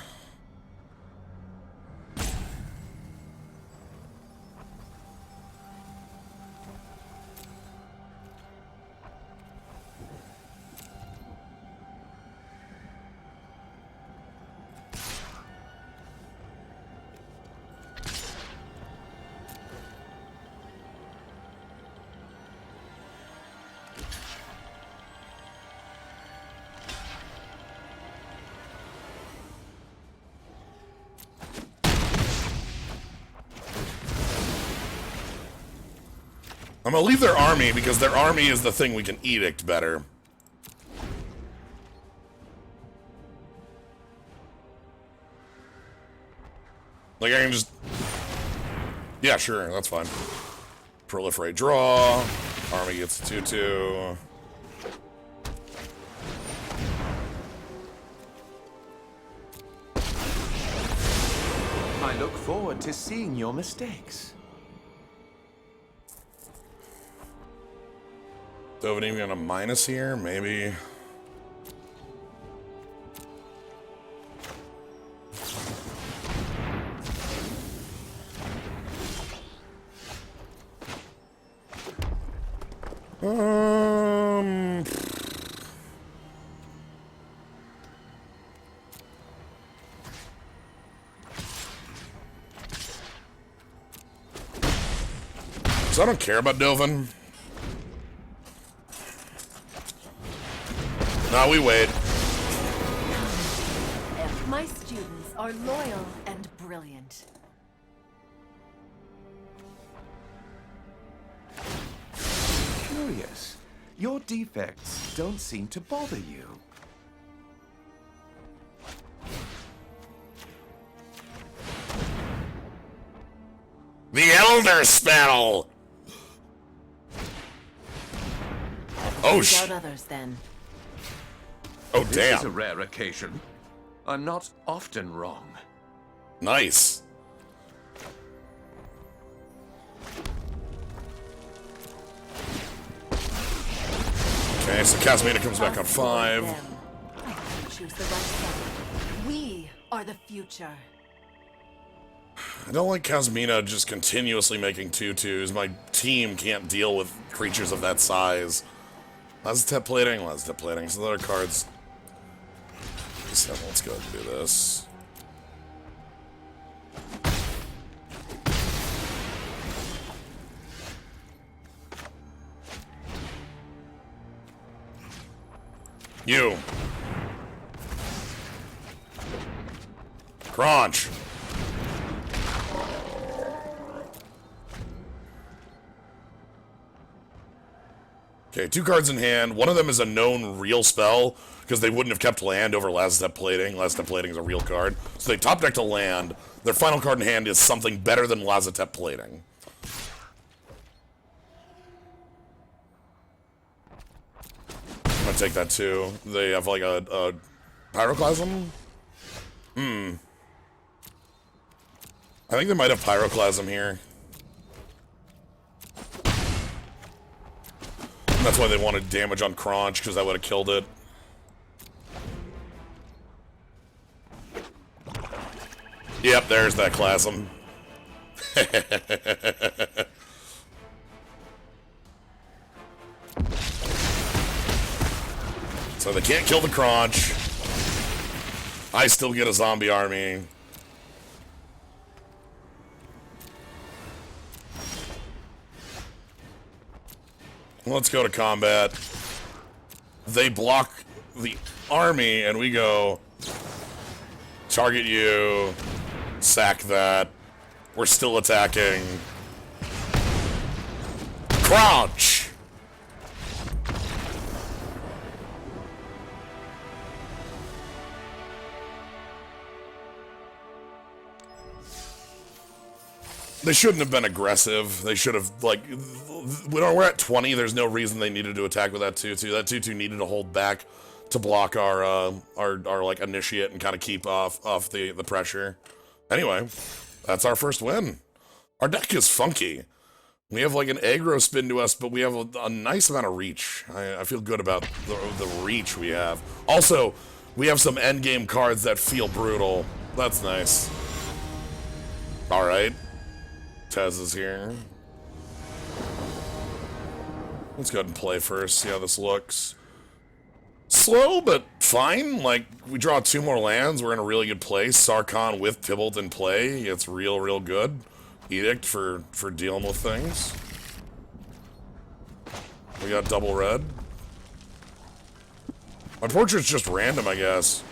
I'm gonna leave their army because their army is the thing we can edict better. Like I can just... Yeah, sure, that's fine. Proliferate draw. Army gets 2/2. I look forward to seeing your mistakes. Dovin even gonna minus here? Maybe. So I don't care about Dovin. No, we wait. My students are loyal and brilliant. Curious. Your defects don't seem to bother you. The Elder Spell! Oh, Without others, then. Oh, This is a damn. rare occasion. I'm not often wrong. Nice. Okay, so Casmina comes back on 5. Choose the right one. We are the future. I don't like Casmina just continuously making 2/2s. My team can't deal with creatures of that size. Lazatep plating, Lazatep plating. Some other cards. Let's go ahead and do this. You. Crunch. Okay, 2 cards in hand. One of them is a known real spell, because they wouldn't have kept land over Lazatep Plating. Lazatep Plating is a real card. So they top decked a land. Their final card in hand is something better than Lazatep Plating. I'm gonna take that too. They have like a Pyroclasm? I think they might have Pyroclasm here. That's why they wanted damage on Crunch, because that would have killed it. Yep, there's that Clasm. So they can't kill the Crunch. I still get a zombie army. Let's go to combat. They block the army, and we go target you, sack that. We're still attacking. Crouch! They shouldn't have been aggressive. They should have, like, we're at 20. There's no reason they needed to attack with that 2-2. That 2-2 needed to hold back to block our like, initiate and kind of keep off the pressure. Anyway, that's our first win. Our deck is funky. We have, like, an aggro spin to us, but we have a nice amount of reach. I feel good about the reach we have. Also, we have some endgame cards that feel brutal. That's nice. All right. Tez is here. Let's go ahead and play first, see how this looks. Slow, but fine. Like, we draw 2 more lands. We're in a really good place. Sarkhan with Tybalt in play. It's real good. Edict for dealing with things. We got double red. My portrait's just random, I guess.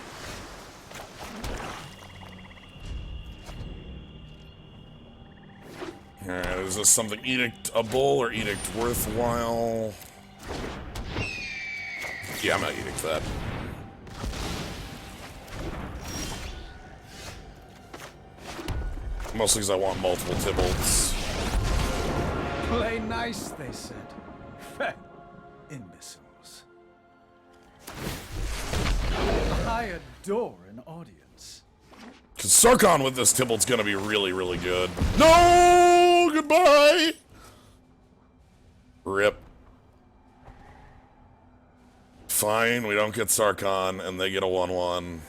Alright, is this something edictable or edict worthwhile? Yeah, I'm not edict that. Mostly because I want multiple Tybalts. Play nice, they said. Imbeciles. I adore an audience. Because Sarkhan with this Tybalt's gonna be really good. No! Goodbye! Rip. Fine, we don't get Sarkhan, and they get a 1-1.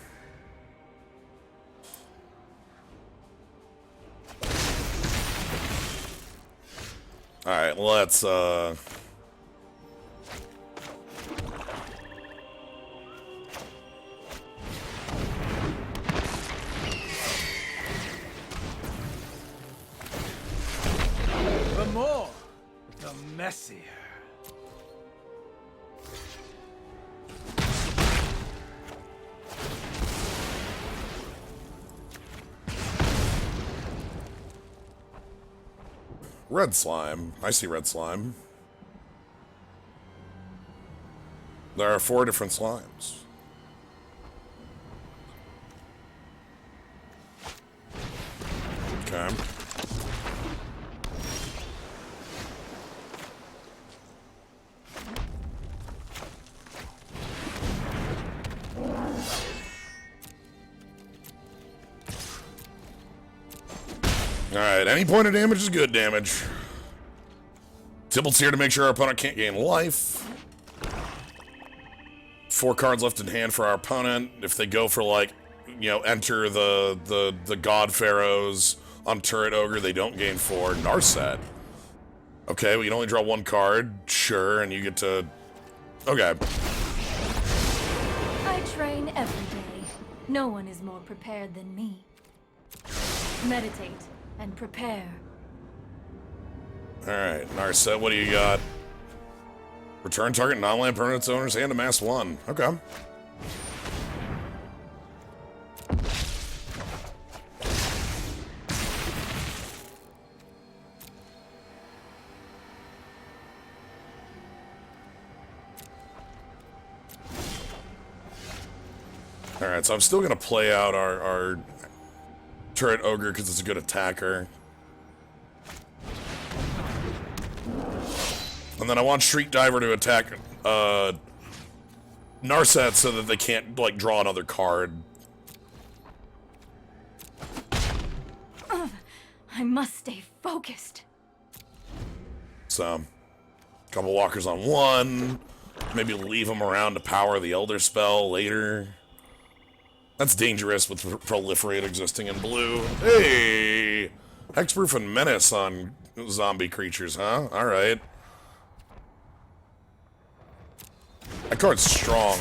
Alright, let's, The more, the messier. red slime. I see red slime. There are 4 different slimes. Okay. Alright, any point of damage is good damage. Tybalt's here to make sure our opponent can't gain life. 4 cards left in hand for our opponent. If they go for, like, you know, enter the God Pharaohs on Turret Ogre, they don't gain 4. Narset. Okay, we can only draw 1 card. Sure, and you get to... Okay. I train every day. No one is more prepared than me. Meditate and prepare. Alright, Narset, what do you got? Return target non-land permanent's owner's hand to mass 1. Okay. Alright, so I'm still gonna play out our Turret Ogre because it's a good attacker. And then I want Shriek Diver to attack Narset so that they can't, like, draw another card. I must stay focused. So, couple walkers on 1. Maybe leave them around to power the Elder Spell later. That's dangerous with Proliferate existing in blue. Hey! Hexproof and Menace on zombie creatures, huh? Alright. That card's strong.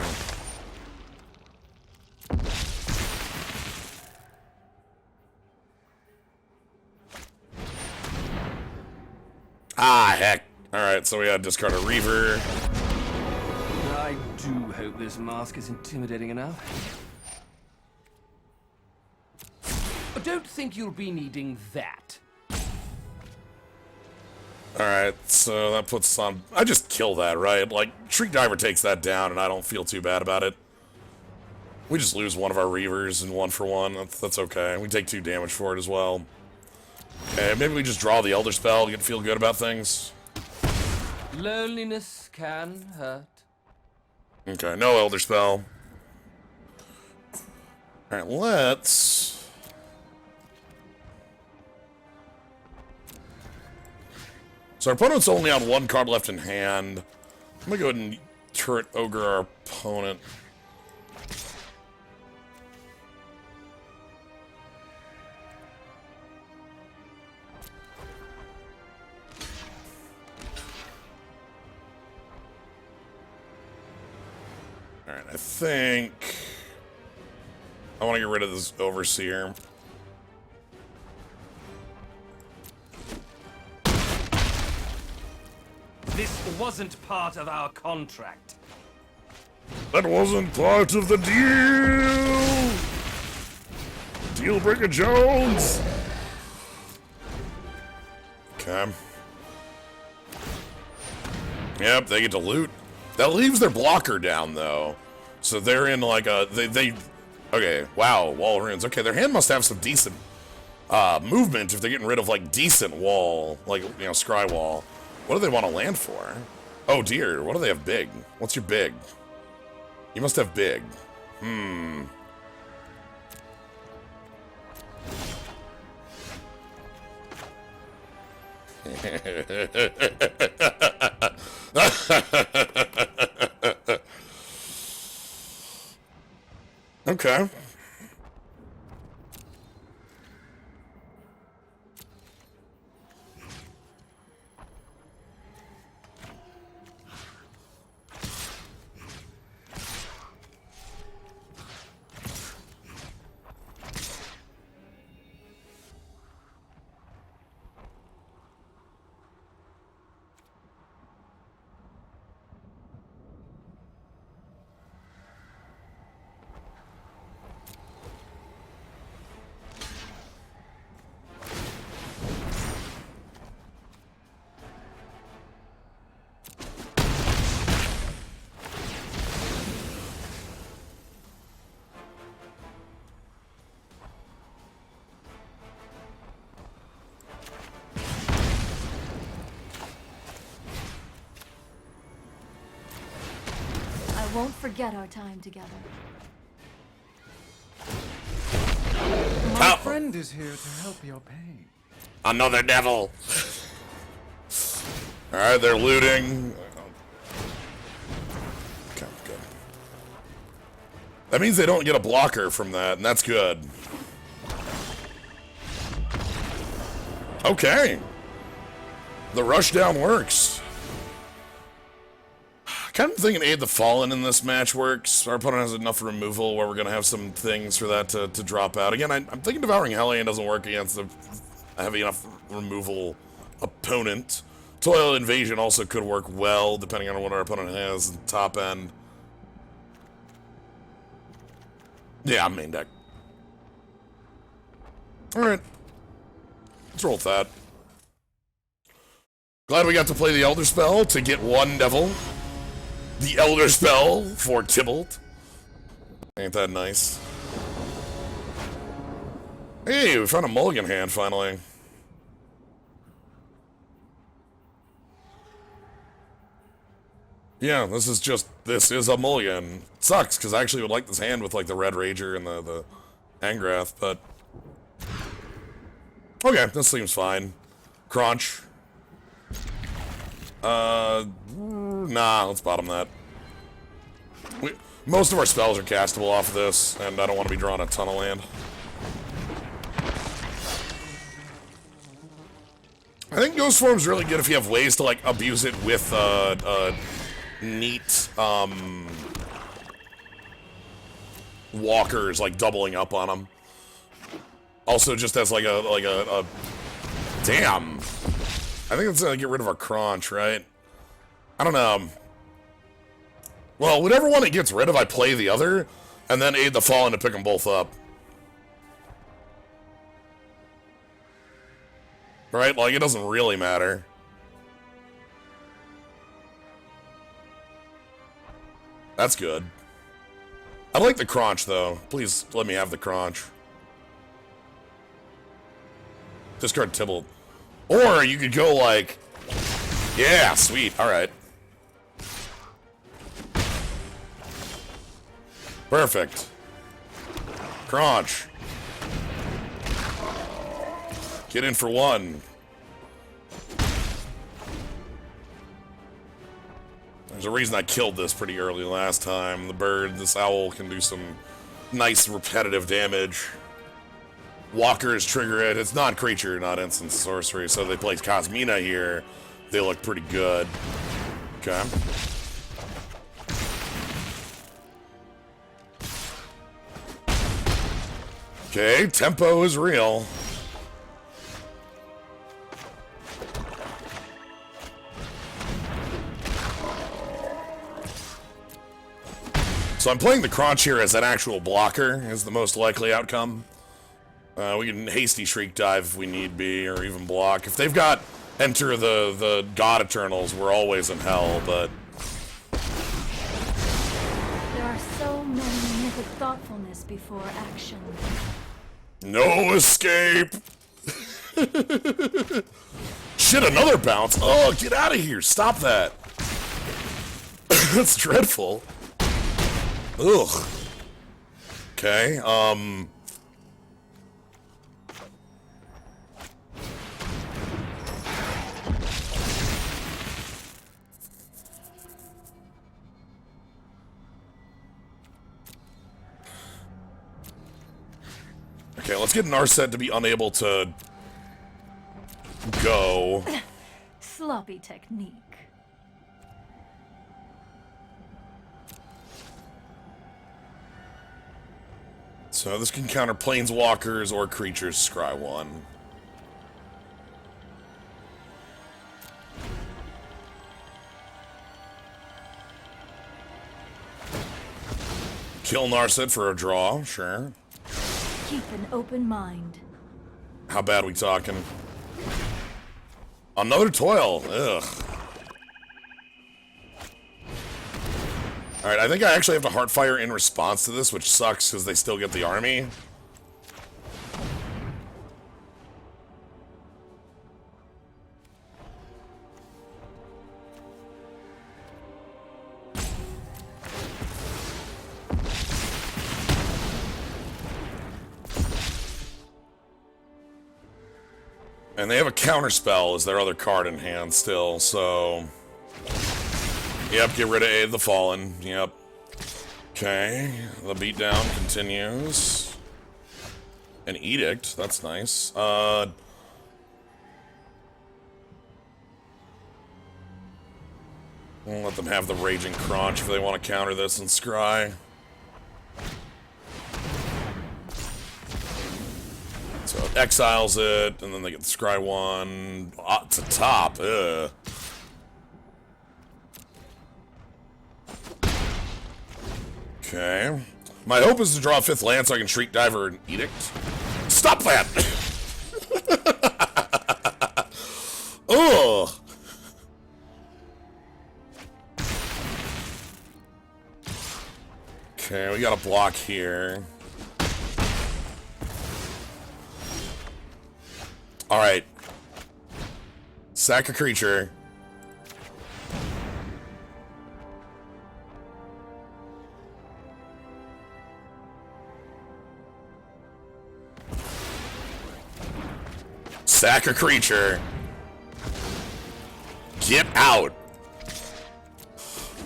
Ah, heck. Alright, so we gotta discard a Reaver. I do hope this mask is intimidating enough. I don't think you'll be needing that. Alright, so that puts us on... I just kill that, right? Like, Shriek Diver takes that down, and I don't feel too bad about it. We just lose one of our Reavers in 1-for-1. That's okay. We take 2 damage for it as well. Okay, maybe we just draw the Elder Spell to feel good about things. Loneliness can hurt. Okay, no Elder Spell. Alright, let's... So our opponent's only on 1 card left in hand. I'm gonna go ahead and Turret Ogre our opponent. Alright, I think I want to get rid of this Overseer. This wasn't part of our contract. That wasn't part of the deal! Dealbreaker Jones! Okay. Yep, they get to loot. That leaves their blocker down, though. So they're in like a... Okay, wow, wall runes. Okay, their hand must have some decent movement if they're getting rid of, like, decent wall. Like, you know, scry wall. What do they want to land for? Oh, dear. What do they have big? What's your big? You must have big. Okay. I won't forget our time together. My friend is here to help your pain. Another devil. Alright, they're looting. Okay, good. That means they don't get a blocker from that, and that's good. Okay. The rushdown works. Kind of thinking Aid the Fallen in this match works. Our opponent has enough removal where we're going to have some things for that to drop out. Again, I'm thinking Devouring Hellion doesn't work against a heavy enough removal opponent. Toil Invasion also could work well, depending on what our opponent has in top end. Yeah, I'm main deck. Alright. Let's roll with that. Glad we got to play the Elder Spell to get 1 devil. The Elder Spell for Tybalt. Ain't that nice? Hey, we found a mulligan hand finally. Yeah, this is a mulligan. Sucks, because I actually would like this hand with like the Red Rager and the Angrath, but... Okay, this seems fine. Crunch. Nah, let's bottom that. Most of our spells are castable off of this, and I don't want to be drawing a ton of land. I think Ghost Form's really good if you have ways to, like, abuse it with, neat, walkers, like, doubling up on them. Also, just as, like a damn. I think it's gonna get rid of our crunch, right? I don't know. Well, whatever one it gets rid of, I play the other, and then aid the fallen to pick them both up. Right? Like, it doesn't really matter. That's good. I like the crunch, though. Please let me have the crunch. Discard Tybalt. Or you could go like... Yeah, sweet. Alright. Perfect. Crunch. Get in for one. There's a reason I killed this pretty early last time. The bird, this owl can do some nice repetitive damage. Walkers trigger it. It's non-creature, not instant sorcery, so they play Cosmina here. They look pretty good. Okay. Okay, tempo is real. So I'm playing the crunch here as an actual blocker, is the most likely outcome. We can hasty shriek dive if we need be, or even block. If they've got enter the God Eternals, we're always in hell, but... There are so many mythic thoughtfulness before action. No escape! Shit, another bounce! Oh, get out of here! Stop that! That's dreadful. Ugh. Okay, Okay, let's get Narset to be unable to go. Sloppy technique. So this can counter planeswalkers or creatures, scry one. Kill Narset for a draw, sure. Keep an open mind. How bad we talking? Another toil. Ugh. Alright, I think I actually have to Heartfire in response to this, which sucks because they still get the army. And they have a counterspell as their other card in hand still, so... Yep, get rid of Aid the Fallen. Yep. Okay, the beatdown continues. An Edict, that's nice. We'll let them have the Raging Crunch if they want to counter this and scry. So it exiles it, and then they get the scry one to top. Ugh. Okay. My hope is to draw a 5th land so I can Shriek Diver and Edict. Stop that! Ugh! Okay, we got a block here. Alright. Sack a creature. Sack a creature. Get out.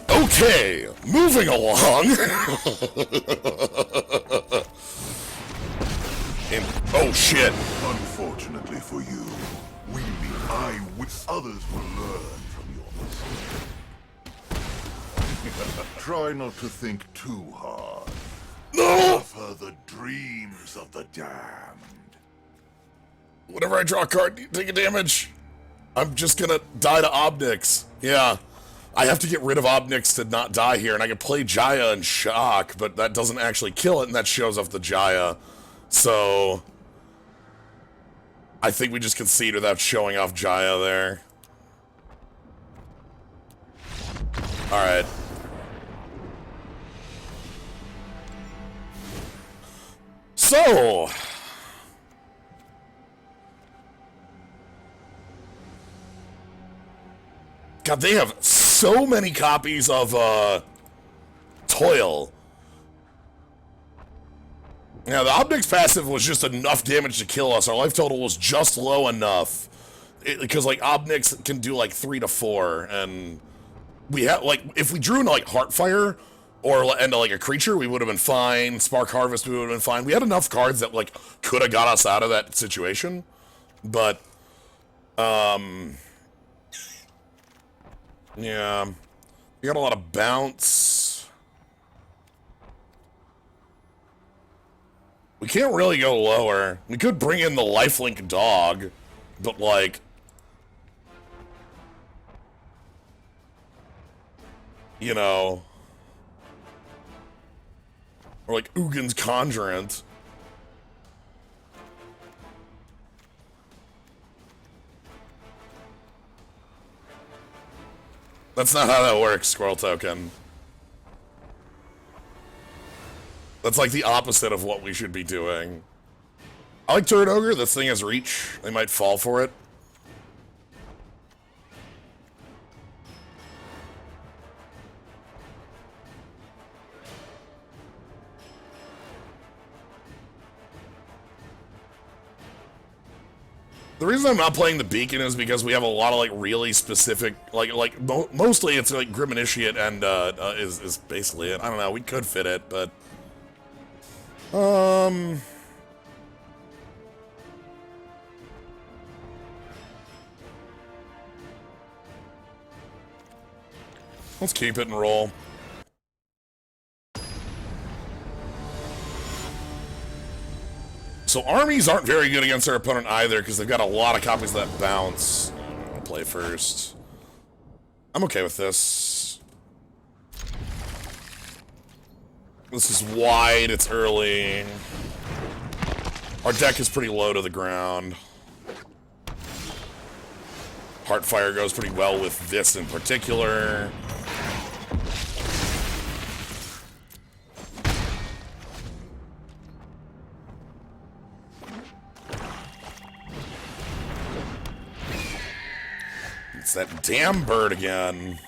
Okay, moving along. Oh shit. Unfortunately for you, I with others will learn from your mistakes. Try not to think too hard. No! Suffer the dreams of the damned. Whenever I draw a card, you take a damage. I'm just gonna die to Obnix. Yeah. I have to get rid of Obnix to not die here, and I can play Jaya and Shock, but that doesn't actually kill it, and that shows off the Jaya. So I think we just concede without showing off Jaya there. Alright. So God, they have so many copies of Toil. Yeah, the Obnix passive was just enough damage to kill us. Our life total was just low enough. Because, like, Obnix can do, like, 3 to 4. And we had, like, if we drew into, like, Heartfire or into, like, a creature, we would have been fine. Spark Harvest, we would have been fine. We had enough cards that, like, could have got us out of that situation. But, yeah. We got a lot of bounce. We can't really go lower. We could bring in the lifelink dog, but like... You know... Or like Ugin's Conjurant. That's not how that works, Squirrel Token. That's like the opposite of what we should be doing. I like Turret Ogre. This thing has reach. They might fall for it. The reason I'm not playing the Beacon is because we have a lot of, like, really specific, mostly it's, like, Grim Initiate and, is basically it. I don't know, we could fit it, but... Let's keep it and roll. So armies aren't very good against our opponent either, because they've got a lot of copies of that bounce. I'm gonna play first. I'm okay with this. This is wide, it's early. Our deck is pretty low to the ground. Heartfire goes pretty well with this in particular. It's that damn bird again.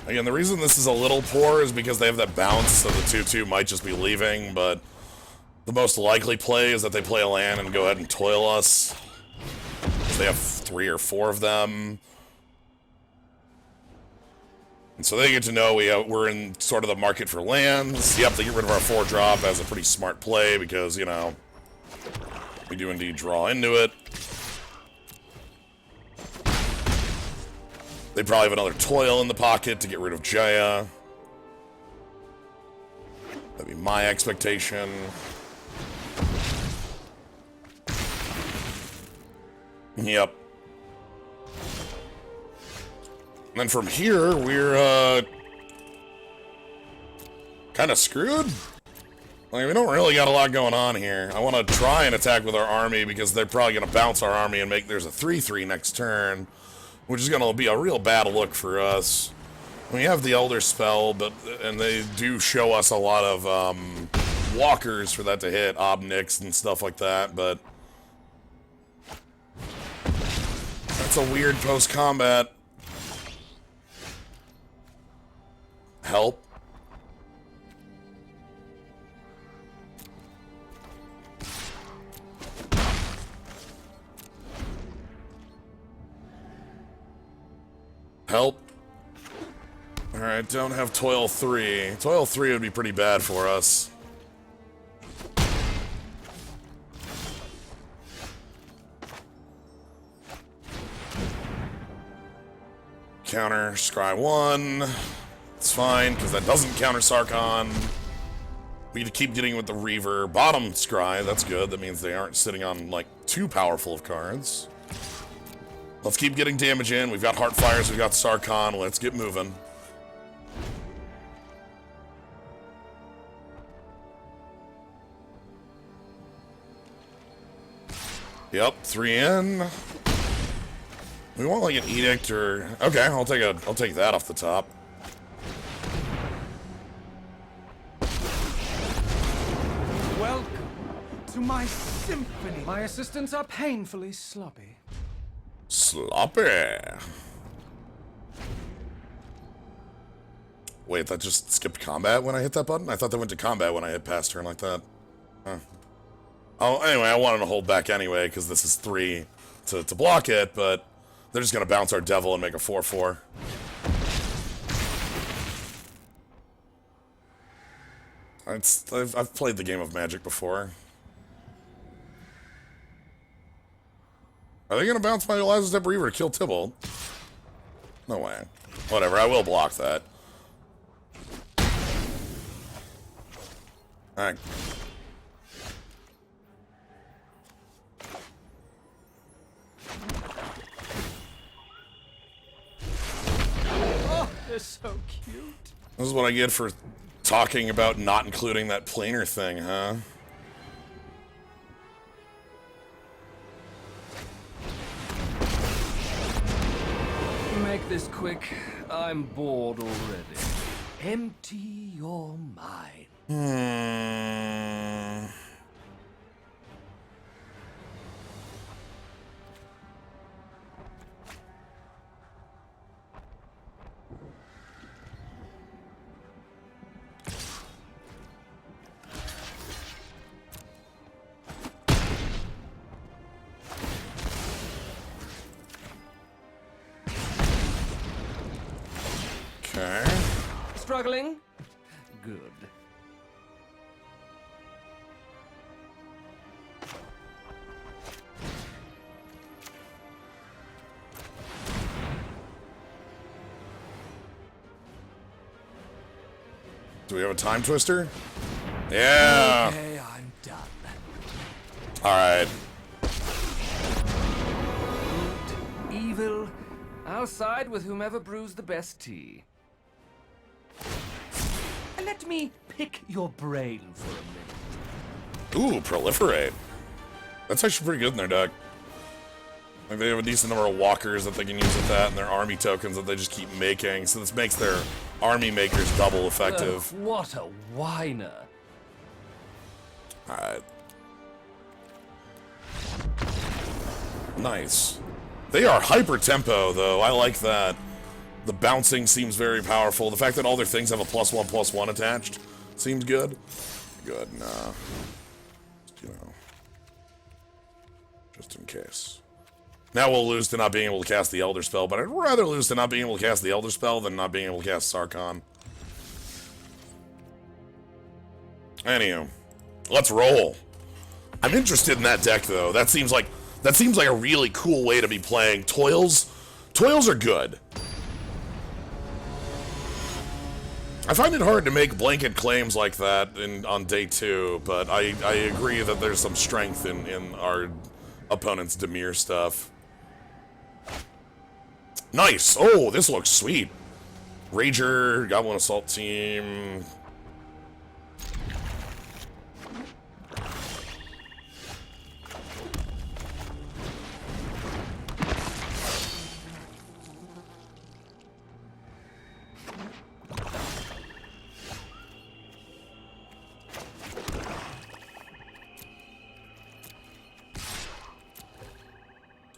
Again, the reason this is a little poor is because they have that bounce, so the 2/2 might just be leaving, but the most likely play is that they play a land and go ahead and toil us. They have 3 or 4 of them. And so they get to know we're in sort of the market for lands. Yep, they get rid of our 4-drop as a pretty smart play because, you know, we do indeed draw into it. They probably have another toil in the pocket to get rid of Jaya. That'd be my expectation. Yep. And then from here, we're, kind of screwed. Like, we don't really got a lot going on here. I want to try and attack with our army because they're probably going to bounce our army and make there's a 3/3 next turn, which is going to be a real bad look for us. We have the Elder Spell, and they do show us a lot of, walkers for that to hit, Obnix and stuff like that, but... That's a weird post-combat. Help. Help. Alright, don't have Toil 3. Toil 3 would be pretty bad for us. Counter Scry 1. It's fine, because that doesn't counter Sarkhan. We keep getting with the Reaver. Bottom Scry, that's good. That means they aren't sitting on, like, too powerful of cards. Let's keep getting damage in. We've got Heartfires, we've got Sarkhan. Let's get moving. Yep, 3 in. We want like an edict or okay, I'll take that off the top. Welcome to my symphony. My assistants are painfully sloppy. Sloppy. Wait, that just skipped combat when I hit that button? I thought that went to combat when I hit past turn like that. Huh. Oh, anyway, I wanted to hold back anyway, because this is 3 to block it, but they're just going to bounce our Devil and make a 4-4. I've played the game of Magic before. Are they going to bounce my Elizabeth Reaver to kill Tybalt? No way. Whatever, I will block that. Alright. They're so cute. This is what I get for talking about not including that planar thing, huh? Make this quick. I'm bored already. Empty your mind. Okay. Struggling? Good. Do we have a time twister? Yeah. Okay, I'm done. All right. Good, evil. I'll side with whomever brews the best tea. And let me pick your brain for a minute. Ooh, proliferate. That's actually pretty good in their deck. Like they have a decent number of walkers that they can use with that, and their army tokens that they just keep making. So this makes their army makers double effective. What a whiner. All right. Nice. They are hyper tempo though. I like that. The bouncing seems very powerful. The fact that all their things have a +1/+1 attached seems good. Good, nah. You know, just in case. Now we'll lose to not being able to cast the Elder Spell, but I'd rather lose to not being able to cast the Elder Spell than not being able to cast Sarkhan. Anywho, let's roll. I'm interested in that deck though. That seems like a really cool way to be playing. Toils are good. I find it hard to make blanket claims like that on day 2, but I agree that there's some strength in our opponent's Dimir stuff. Nice! Oh, this looks sweet. Rager, Goblin Assault Team.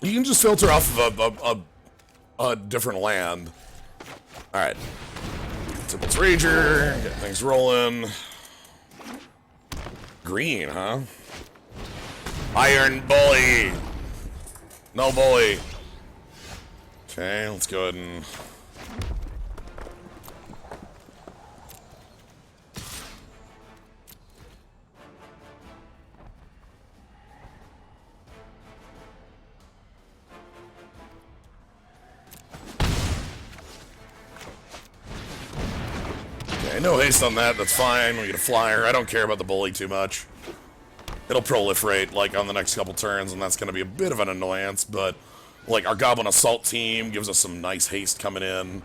You can just filter off of a different land. Alright. Tybalt's Rager. Get things rolling. Green, huh? Iron Bully. No bully. Okay, let's go ahead and... Okay, no haste on that. That's fine. We get a flyer. I don't care about the bully too much. It'll proliferate, like, on the next couple turns, and that's going to be a bit of an annoyance, but, like, our Goblin Assault team gives us some nice haste coming in.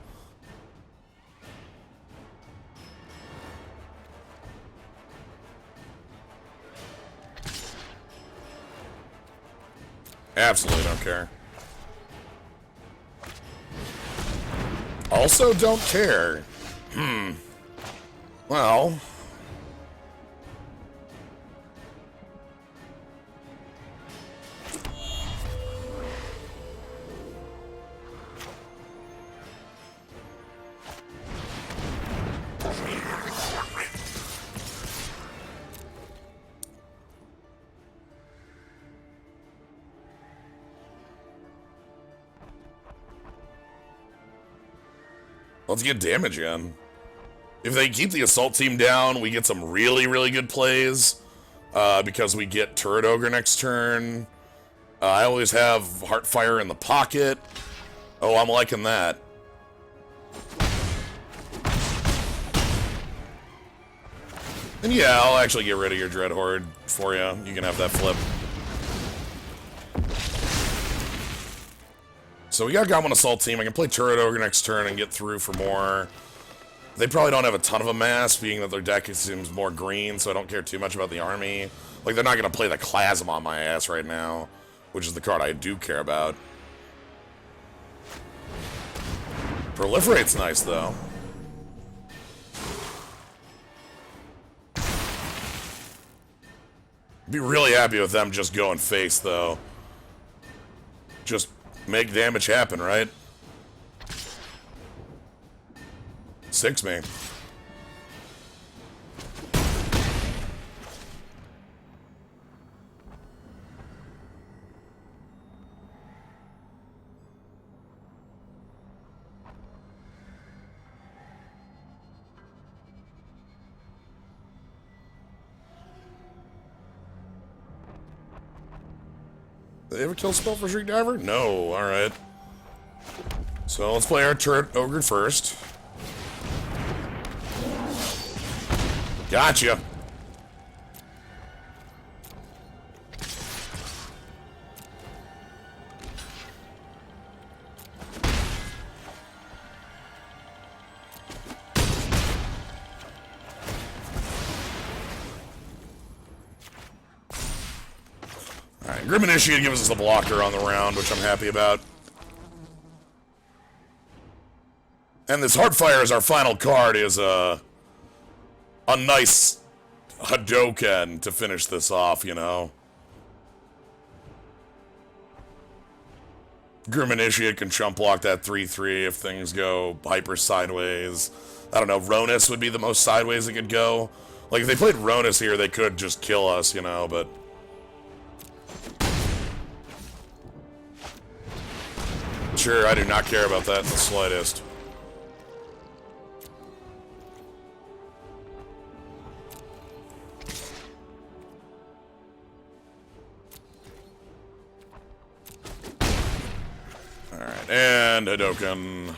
Absolutely don't care. Also don't care. Well... Let's get damage in. If they keep the assault team down, we get some really, really good plays. Because we get Turret Ogre next turn. I always have Heartfire in the pocket. Oh, I'm liking that. And yeah, I'll actually get rid of your Dread Horde for you. You can have that flip. So we got Goblin Assault team. I can play Turret Ogre next turn and get through for more. They probably don't have a ton of amass, being that their deck seems more green, so I don't care too much about the army. Like, they're not going to play the Clasm on my ass right now, which is the card I do care about. Proliferate's nice, though. Be really happy with them just going face, though. Just make damage happen, right? 6 me. Did they ever kill Spell for Shriek Diver? No, alright. So let's play our Turret Ogre first. Gotcha. Alright, Grim Initiate gives us a blocker on the round, which I'm happy about. And this Heartfire as our final card is a nice Hadoken to finish this off, you know. Grim Initiate can chump block that 3/3 if things go hyper sideways. I don't know, Ronus would be the most sideways it could go. Like, if they played Ronus here, they could just kill us, you know, but... Sure, I do not care about that in the slightest. Alright, and Hadoken.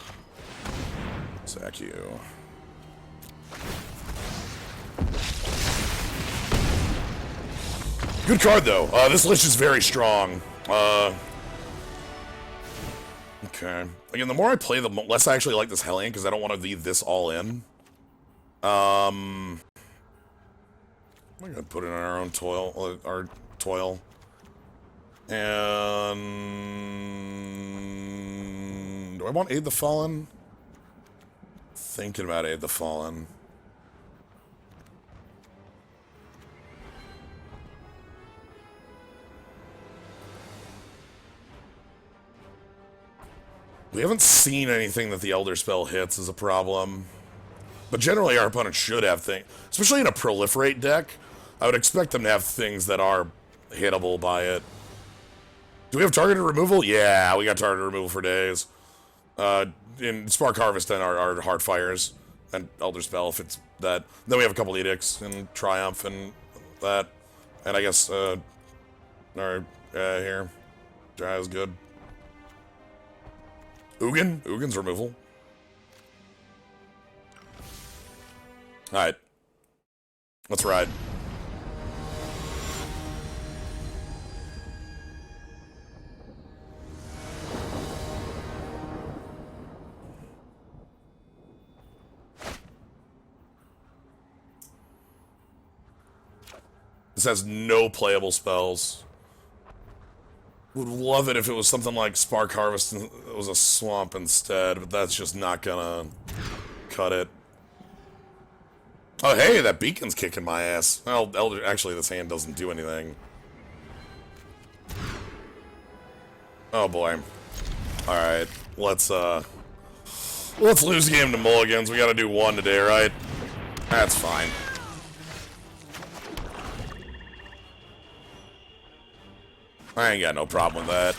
Sack you. Good card, though. This list is very strong. Okay. Again, the more I play, the less I actually like this Hellion, because I don't want to leave this all in. We're gonna put it in our own toil, And... do I want Aid the Fallen? Thinking about Aid the Fallen. We haven't seen anything that the Elder Spell hits is a problem. But generally our opponent should have things, especially in a Proliferate deck, I would expect them to have things that are hittable by it. Do we have targeted removal? Yeah, we got targeted removal for days. In Spark Harvest and our Heartfires and Elder Spell, if it's that. Then we have a couple Edicts and Triumph and that. And I guess, here. Dry is good. Ugin? Ugin's removal. Alright. Let's ride. This has no playable spells. Would love it if it was something like Spark Harvest and it was a swamp instead, but that's just not gonna cut it. Oh, hey, that beacon's kicking my ass. Well, actually, this hand doesn't do anything. Oh, boy. Alright, let's lose the game to mulligans. We gotta do one today, right? That's fine. I ain't got no problem with that.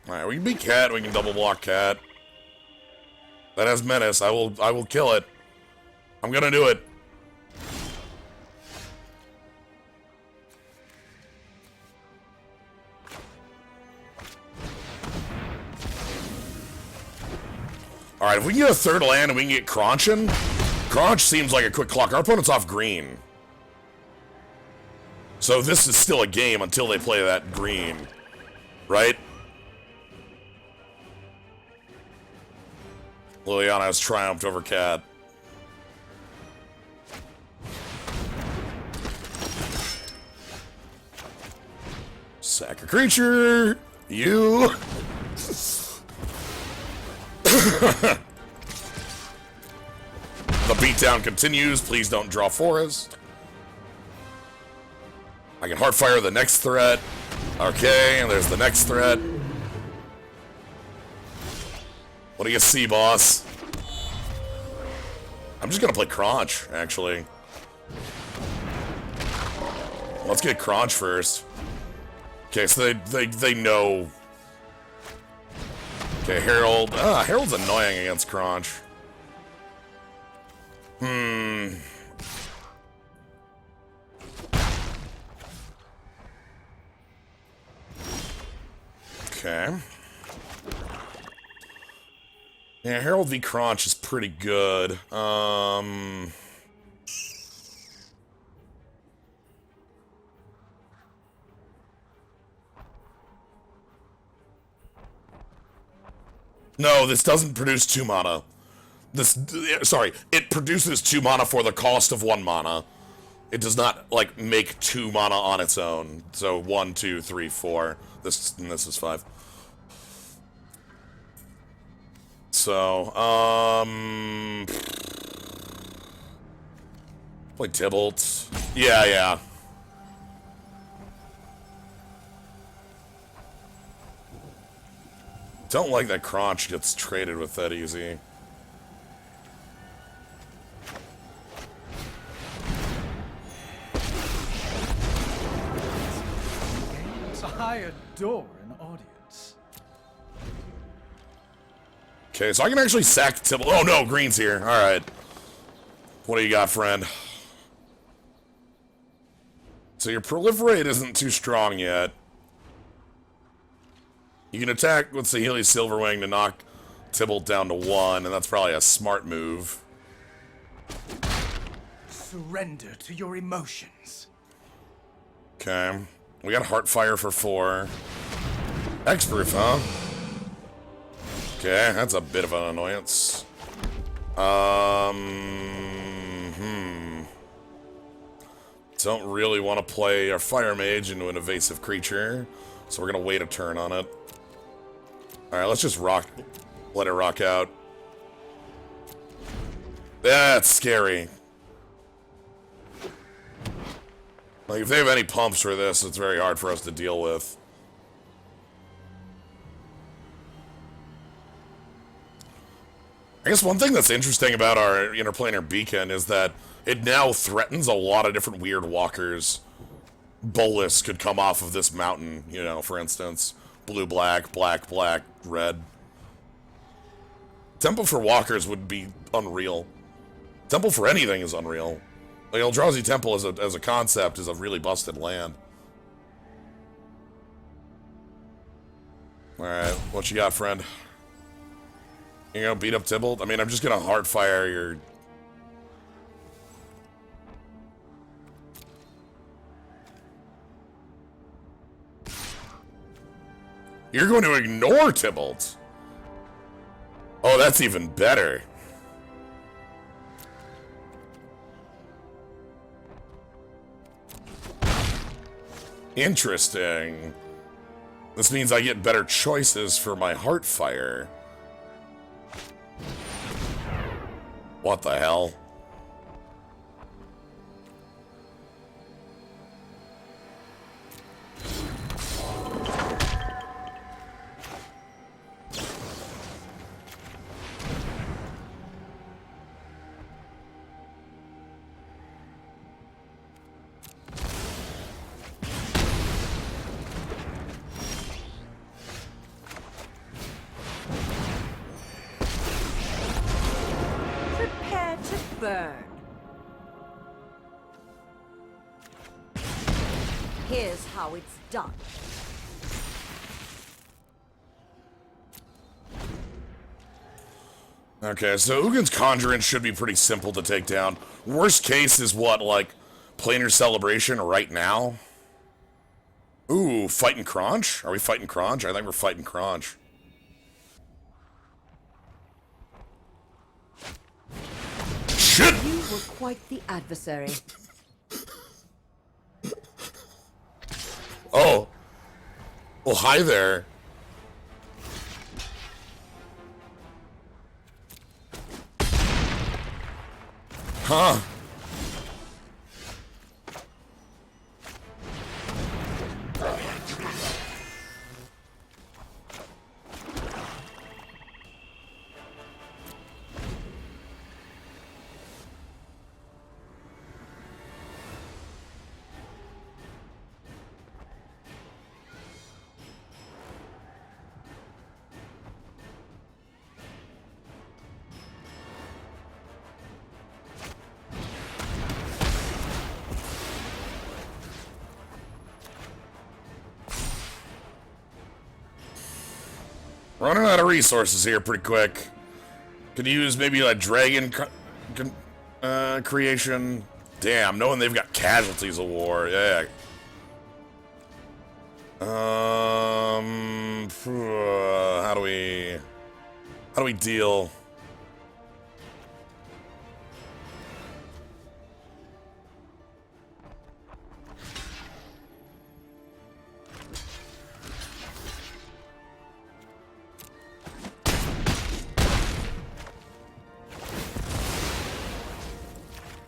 Alright, we can beat Cat, we can double block Cat. That has menace. I will kill it. I'm gonna do it. Alright, if we can get a third land and we can get Crunching, Crunch seems like a quick clock. Our opponent's off green. So this is still a game until they play that green. Right? Liliana has triumphed over Cat. Sack a creature! You! The beatdown continues. Please don't draw forest. I can Heartfire the next threat. Okay, and there's the next threat. What do you see, boss? I'm just gonna play Crunch, actually. Let's get Crunch first. Okay, so they know. Okay, Herald. Herald's annoying against Crunch. Okay. Yeah, Herald v. Crunch is pretty good. No, this doesn't produce 2 mana. Sorry, it produces 2 mana for the cost of 1 mana. It does not, like, make 2 mana on its own. So 1, 2, 3, 4. This is 5. So, play Tybalt. Yeah. Don't like that Crunch gets traded with that easy. I adore an audience. Okay, so I can actually sack Tybalt. Oh no, green's here. Alright. What do you got, friend? So your Proliferate isn't too strong yet. You can attack with Saheeli's Silverwing to knock Tybalt down to 1, and that's probably a smart move. Surrender to your emotions. Okay. We got Heartfire for 4. Hexproof, huh? Okay, that's a bit of an annoyance. Don't really want to play our Fire Mage into an evasive creature, so we're gonna wait a turn on it. Alright, let's just let it rock out. That's scary. Like, if they have any pumps for this, it's very hard for us to deal with. I guess one thing that's interesting about our interplanar beacon is that it now threatens a lot of different weird walkers. Bolus could come off of this mountain, you know, for instance. Blue, black, black, black, red. Tempo for walkers would be unreal. Tempo for anything is unreal. Like, Eldrazi Temple as a concept is a really busted land. Alright, what you got, friend? You gonna beat up Tybalt? I mean, I'm just gonna heartfire your... You're going to ignore Tybalt. Oh, that's even better. Interesting. This means I get better choices for my heartfire. What the hell? Prepare to burn. Here's how it's done. Okay, so Ugin's Conjurant should be pretty simple to take down. Worst case is what, like, Planar Celebration right now? Ooh, fighting Crunch? Are we fighting Crunch? I think we're fighting Crunch. Shit! You were quite the adversary. Oh. Well, hi there. Huh. Running out of resources here pretty quick. Could use maybe a dragon creation. Damn, knowing they've got casualties of war. Yeah. How do we deal?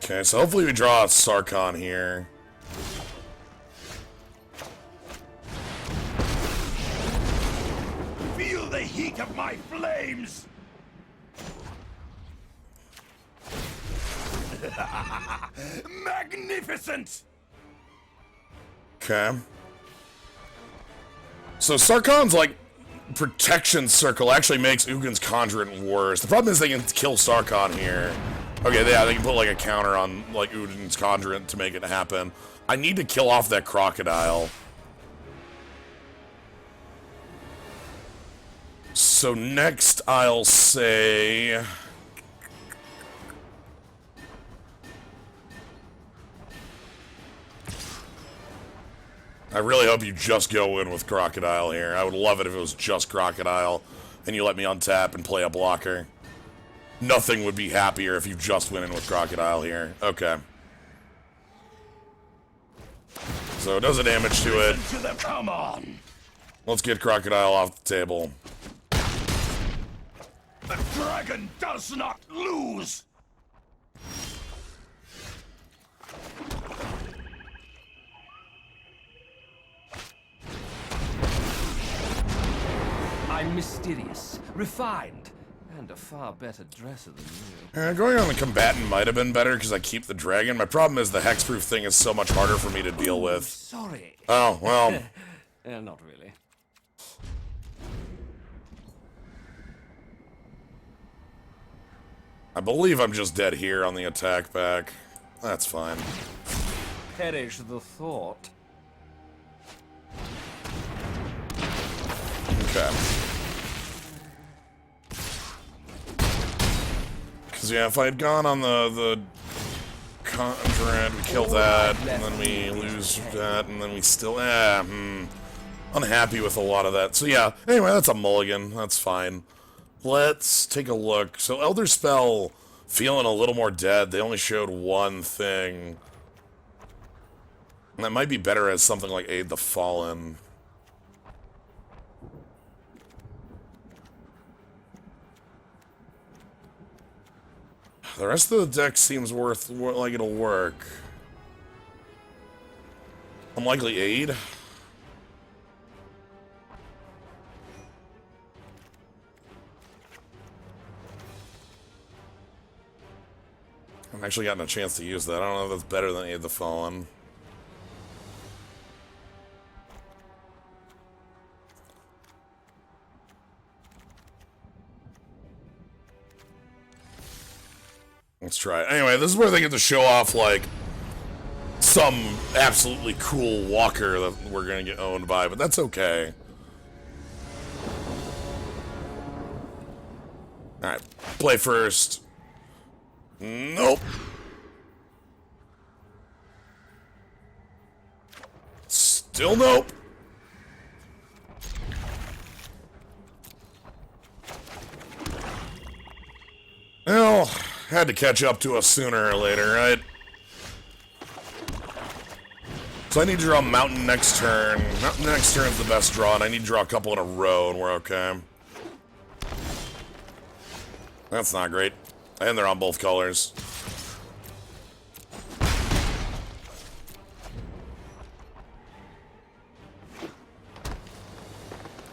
Okay, so hopefully we draw a Sarkon here. Feel the heat of my flames! Magnificent! Okay. So Sarkon's, like, protection circle actually makes Ugin's Conjurant worse. The problem is they can kill Sarkon here. Okay, yeah, they can put, like, a counter on, like, Ugin's Conjurant to make it happen. I need to kill off that crocodile. So next, I'll say... I really hope you just go in with Crocodile here. I would love it if it was just Crocodile, and you let me untap and play a blocker. Nothing would be happier if you just went in with Crocodile here. Okay. So it does a damage to it. Come on! Let's get Crocodile off the table. The dragon does not lose! I'm mysterious, refined, and a far better dresser than you. Going on the combatant might have been better because I keep the dragon. My problem is the hexproof thing is so much harder for me to deal with. Sorry. Oh, well. Not really. I believe I'm just dead here on the attack back. That's fine. Perish the thought. Okay. Because, yeah, if I had gone on the Conjurant, we kill that, and then we lose that, and then we still... unhappy with a lot of that. So, yeah, anyway, that's a mulligan. That's fine. Let's take a look. So, Elder Spell, feeling a little more dead. They only showed one thing. And that might be better as something like Aid the Fallen. The rest of the deck seems like it'll work. Unlikely Aid. I've actually gotten a chance to use that. I don't know if that's better than Aid the Fallen. Let's try it. Anyway, this is where they get to show off, like, some absolutely cool walker that we're gonna get owned by, but that's okay. Alright, play first. Nope. Still nope. Well, had to catch up to us sooner or later, right? So I need to draw Mountain next turn. Mountain next turn is the best draw, and I need to draw a couple in a row, and we're okay. That's not great. And they're on both colors.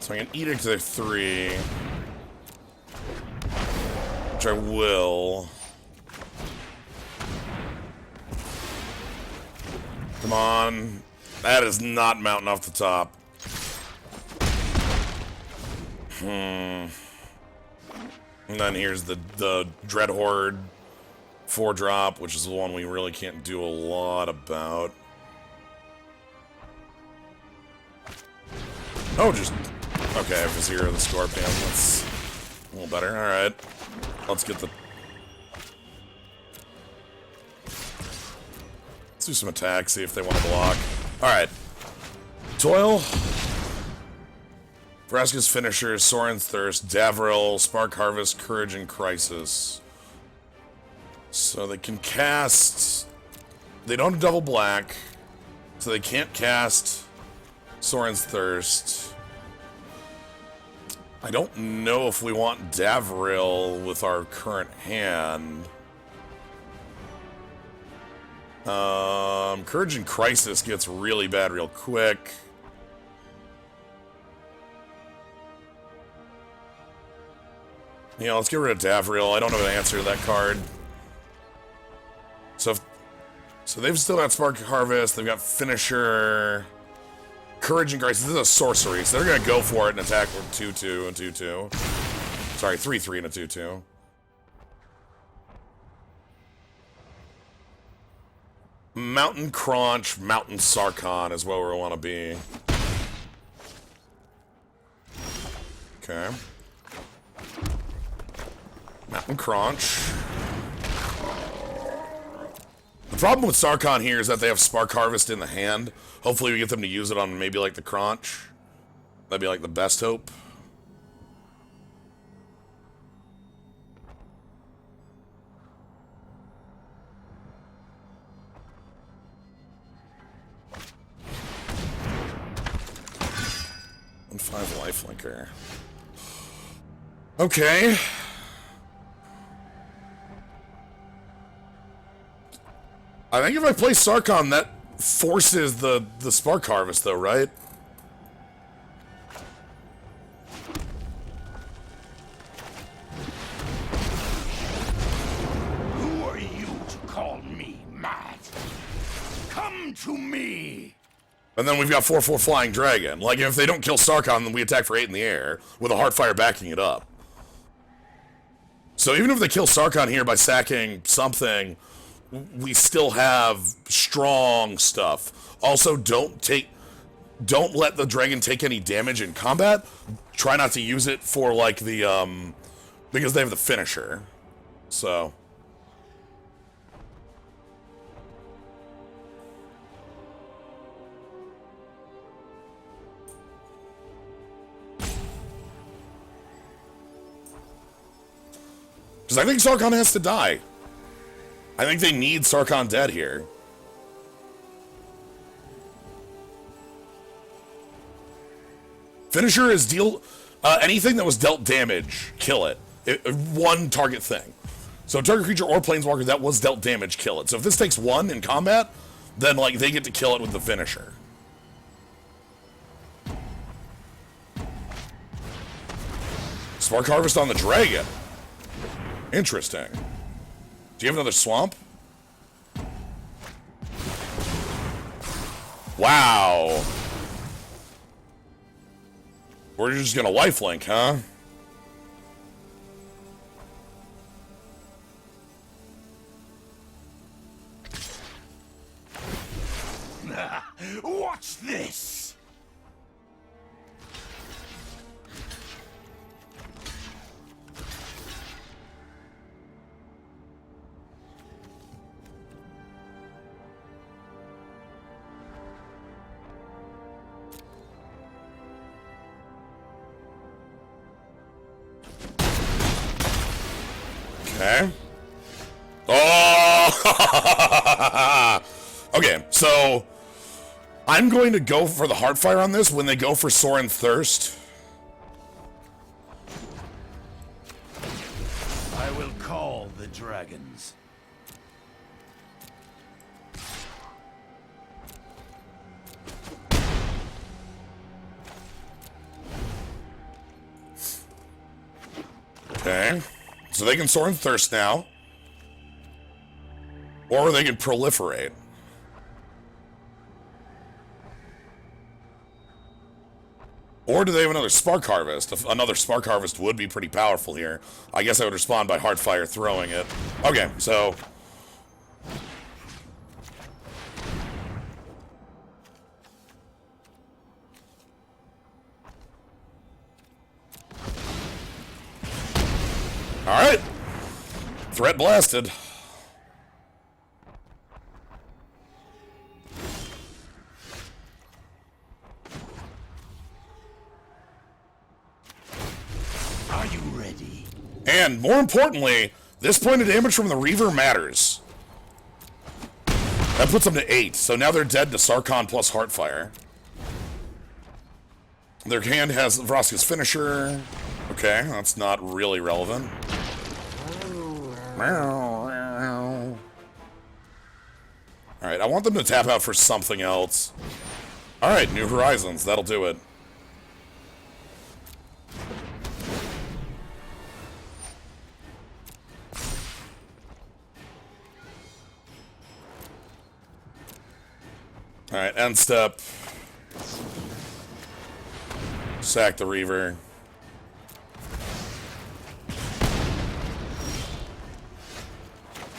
So I can Edict their 3. Which I will. Come on. That is not Mountain off the top. And then here's the Dread Horde 4-drop, which is the one we really can't do a lot about. Oh, just... Okay, for 0 the Scorpion. That's a little better. Alright. Let's get the... Let's do some attacks, see if they want to block. Alright. Toil. Vraska's Finishers, Soren's Thirst, Davril, Spark Harvest, Courage, and Crisis. So they can cast... They don't have double black, so they can't cast Soren's Thirst. I don't know if we want Davril with our current hand. Courage and Crisis gets really bad real quick. Yeah, let's get rid of Davril. I don't know the answer to that card. So they've still got Spark Harvest, they've got Finisher, Courage and Crisis. This is a sorcery, so they're gonna go for it and attack with 2-2 and 2-2. Sorry, 3-3 and a 2-2. Mountain Crunch, Mountain Sarkhan is where we want to be. Okay. Mountain Crunch. The problem with Sarkhan here is that they have Spark Harvest in the hand. Hopefully we get them to use it on maybe like the Crunch. That'd be like the best hope. And 5 lifelinker. Okay. I think if I play Sarkhan, that forces the Spark Harvest, though, right? Who are you to call me mad? Come to me! And then we've got 4/4 Flying Dragon. Like, if they don't kill Sarkhan, then we attack for 8 in the air, with a Heartfire backing it up. So even if they kill Sarkhan here by sacking something, we still have strong stuff. Also, don't take... don't let the dragon take any damage in combat. Try not to use it for, like, the, because they have the finisher. So... Because I think Sarkhan has to die. I think they need Sarkhan dead here. Finisher is deal... anything that was dealt damage, kill it. One target thing. So target creature or planeswalker that was dealt damage, kill it. So if this takes one in combat, then, like, they get to kill it with the finisher. Spark Harvest on the dragon. Interesting. Do you have another swamp? Wow. We're just gonna lifelink, huh? Watch this! Okay. Oh! Okay, so I'm going to go for the Heartfire on this when they go for Sorin Thirst. I will call the dragons. Okay. So they can Sorin Thirst now. Or they can Proliferate. Or do they have another Spark Harvest? Another Spark Harvest would be pretty powerful here. I guess I would respond by Heartfire throwing it. Okay, so... Alright. Threat blasted. Are you ready? And more importantly, this point of damage from the Reaver matters. That puts them to 8, so now they're dead to Sarkhan plus Heartfire. Their hand has Vraska's finisher. Okay, that's not really relevant. Alright, I want them to tap out for something else. Alright, New Horizons, that'll do it. Alright, end step. Sack the Reaver.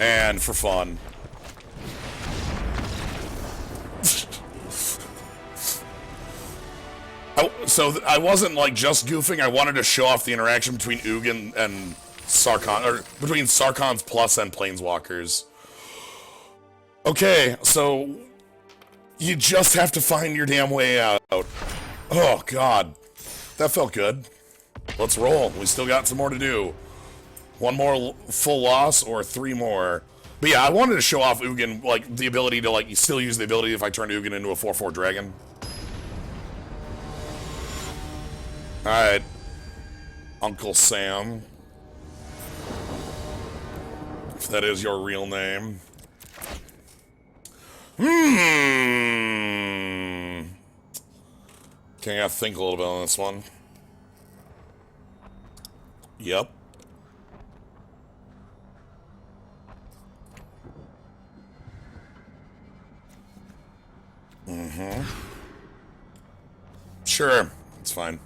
And for fun. I wasn't like just goofing, I wanted to show off the interaction between Ugin and Sarkhan, or between Sarkhan's Plus and Planeswalkers. Okay, so you just have to find your damn way out. Oh god, that felt good. Let's roll, we still got some more to do. One more full loss, or 3 more. But yeah, I wanted to show off Ugin, like, the ability to, like, you still use the ability if I turn Ugin into a 4/4 dragon. Alright. Uncle Sam. If that is your real name. Okay, I gotta think a little bit on this one. Yep. Sure, it's fine.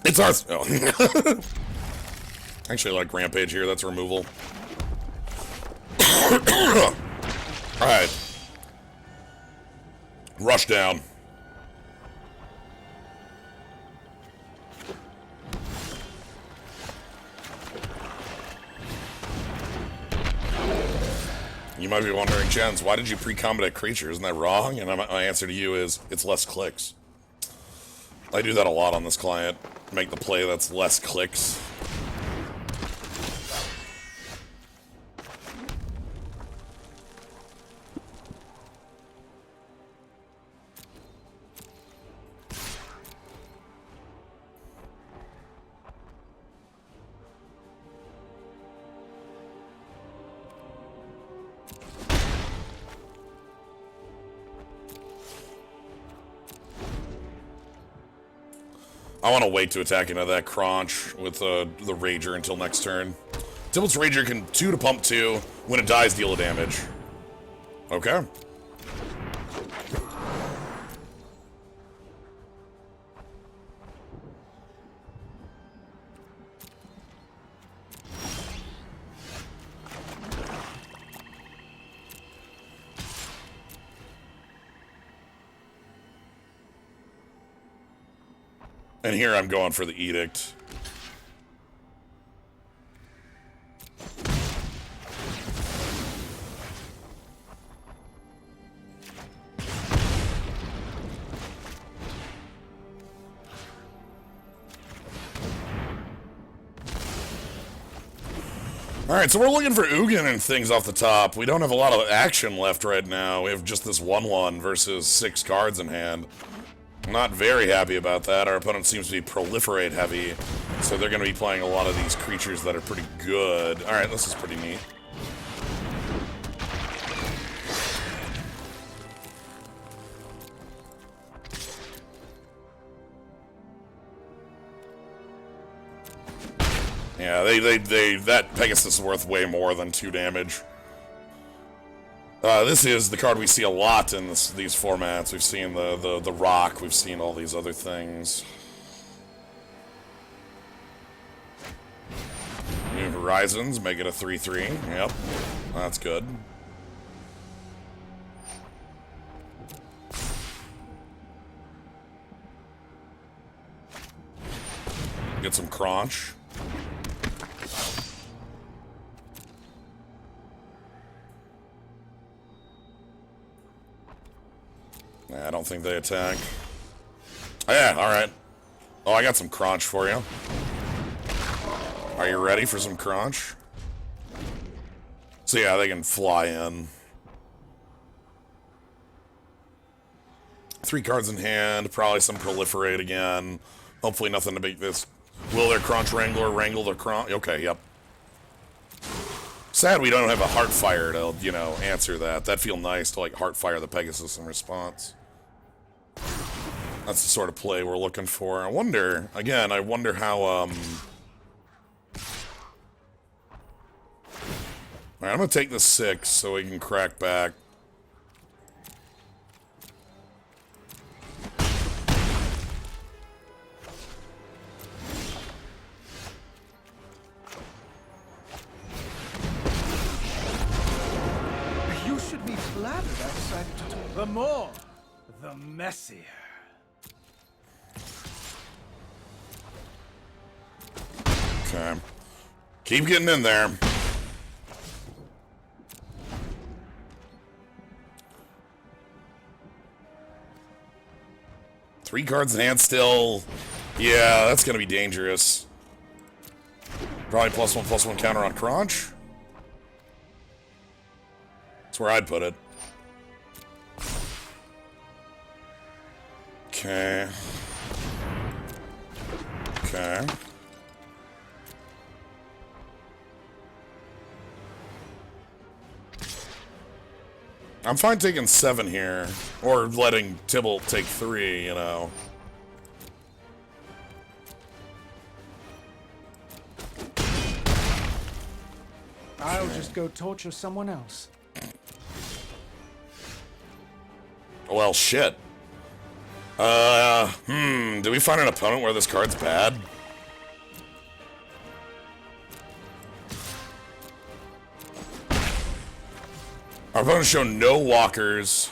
It's ours. Oh. Actually, I like Rampage here. That's removal. Alright. Rush down. You might be wondering, Jens, why did you pre-combat creature? Isn't that wrong? And my answer to you is, it's less clicks. I do that a lot on this client. Make the play that's less clicks. I want to wait to attack into that Crunch with the Rager until next turn. Tibble's Rager can 2 to pump 2. When it dies, deal a damage. Okay. And here I'm going for the Edict. Alright, so we're looking for Ugin and things off the top. We don't have a lot of action left right now. We have just this 1/1 versus 6 cards in hand. I'm not very happy about that. Our opponent seems to be proliferate heavy, so they're going to be playing a lot of these creatures that are pretty good. Alright, this is pretty neat. Yeah, that Pegasus is worth way more than 2 damage. This is the card we see a lot in these formats. We've seen the Rock, we've seen all these other things. New Horizons, make it a 3/3. Yep, that's good. Get some Crunch. I don't think they attack. Oh, yeah, alright. Oh, I got some Crunch for you. Are you ready for some Crunch? So yeah, they can fly in. 3 cards in hand, probably some Proliferate again. Hopefully nothing to make this. Will their Crunch Wrangler wrangle their Crunch? Okay, yep. Sad we don't have a Heartfire to, you know, answer that. That'd feel nice to, like, Heartfire the Pegasus in response. That's the sort of play we're looking for. I wonder, again, I wonder how, Alright, I'm gonna take the 6 so we can crack back. You should be flattered I decided to talk. The more, the messier. Okay. Keep getting in there. Three cards in hand still. Yeah, that's gonna be dangerous. Probably +1/+1 counter on Crunch. That's where I'd put it. Okay. Okay. I'm fine taking 7 here, or letting Tybalt take 3, you know. I'll just go torture someone else. Well, shit. Do we find an opponent where this card's bad? Our opponents show no walkers.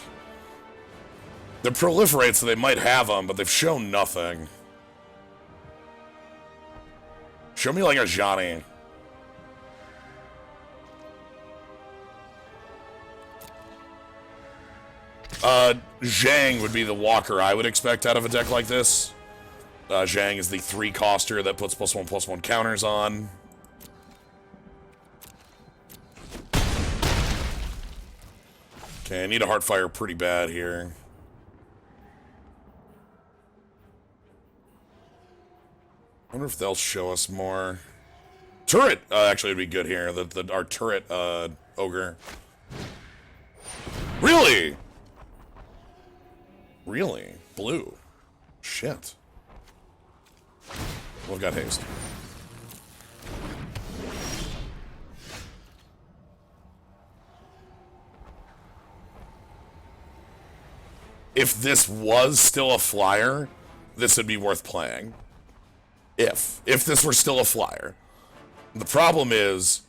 They're proliferate, so they might have them, but they've shown nothing. Show me like a Johnny. Zhang would be the walker I would expect out of a deck like this. Zhang is the 3-coster that puts +1/+1 counters on. Okay, I need a Heartfire pretty bad here. I wonder if they'll show us more. Turret actually would be good here. Our turret ogre. Really? Really? Blue. Shit. We've got haste. If this was still a flyer, this would be worth playing. If this were still a flyer. The problem is,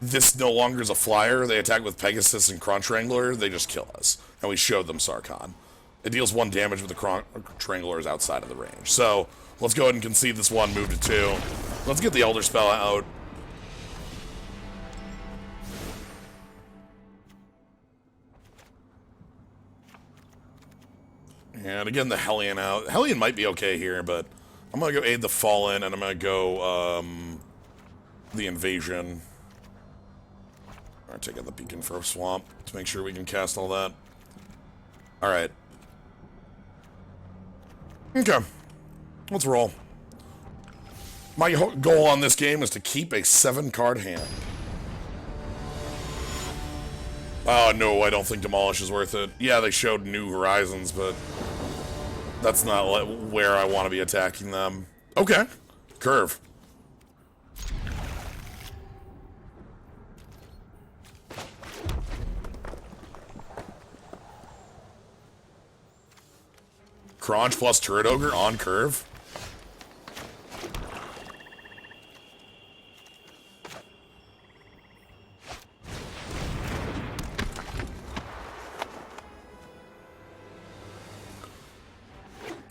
this no longer is a flyer. They attack with Pegasus and Crunch Wrangler. They just kill us. And we showed them Sarkhan. It deals 1 damage with the Crunch Wranglers outside of the range. So, let's go ahead and concede this 1, move to 2. Let's get the Elder Spell out. And again, the Hellion out. Hellion might be okay here, but I'm going to go Aid the Fallen, and I'm going to go the Invasion. All right, take out the Beacon for a Swamp to make sure we can cast all that. All right. Okay. Let's roll. My goal on this game is to keep a 7-card hand. Oh, no, I don't think Demolish is worth it. Yeah, they showed New Horizons, but that's not where I want to be attacking them. Okay. Curve. Crunch plus Turret Ogre on curve.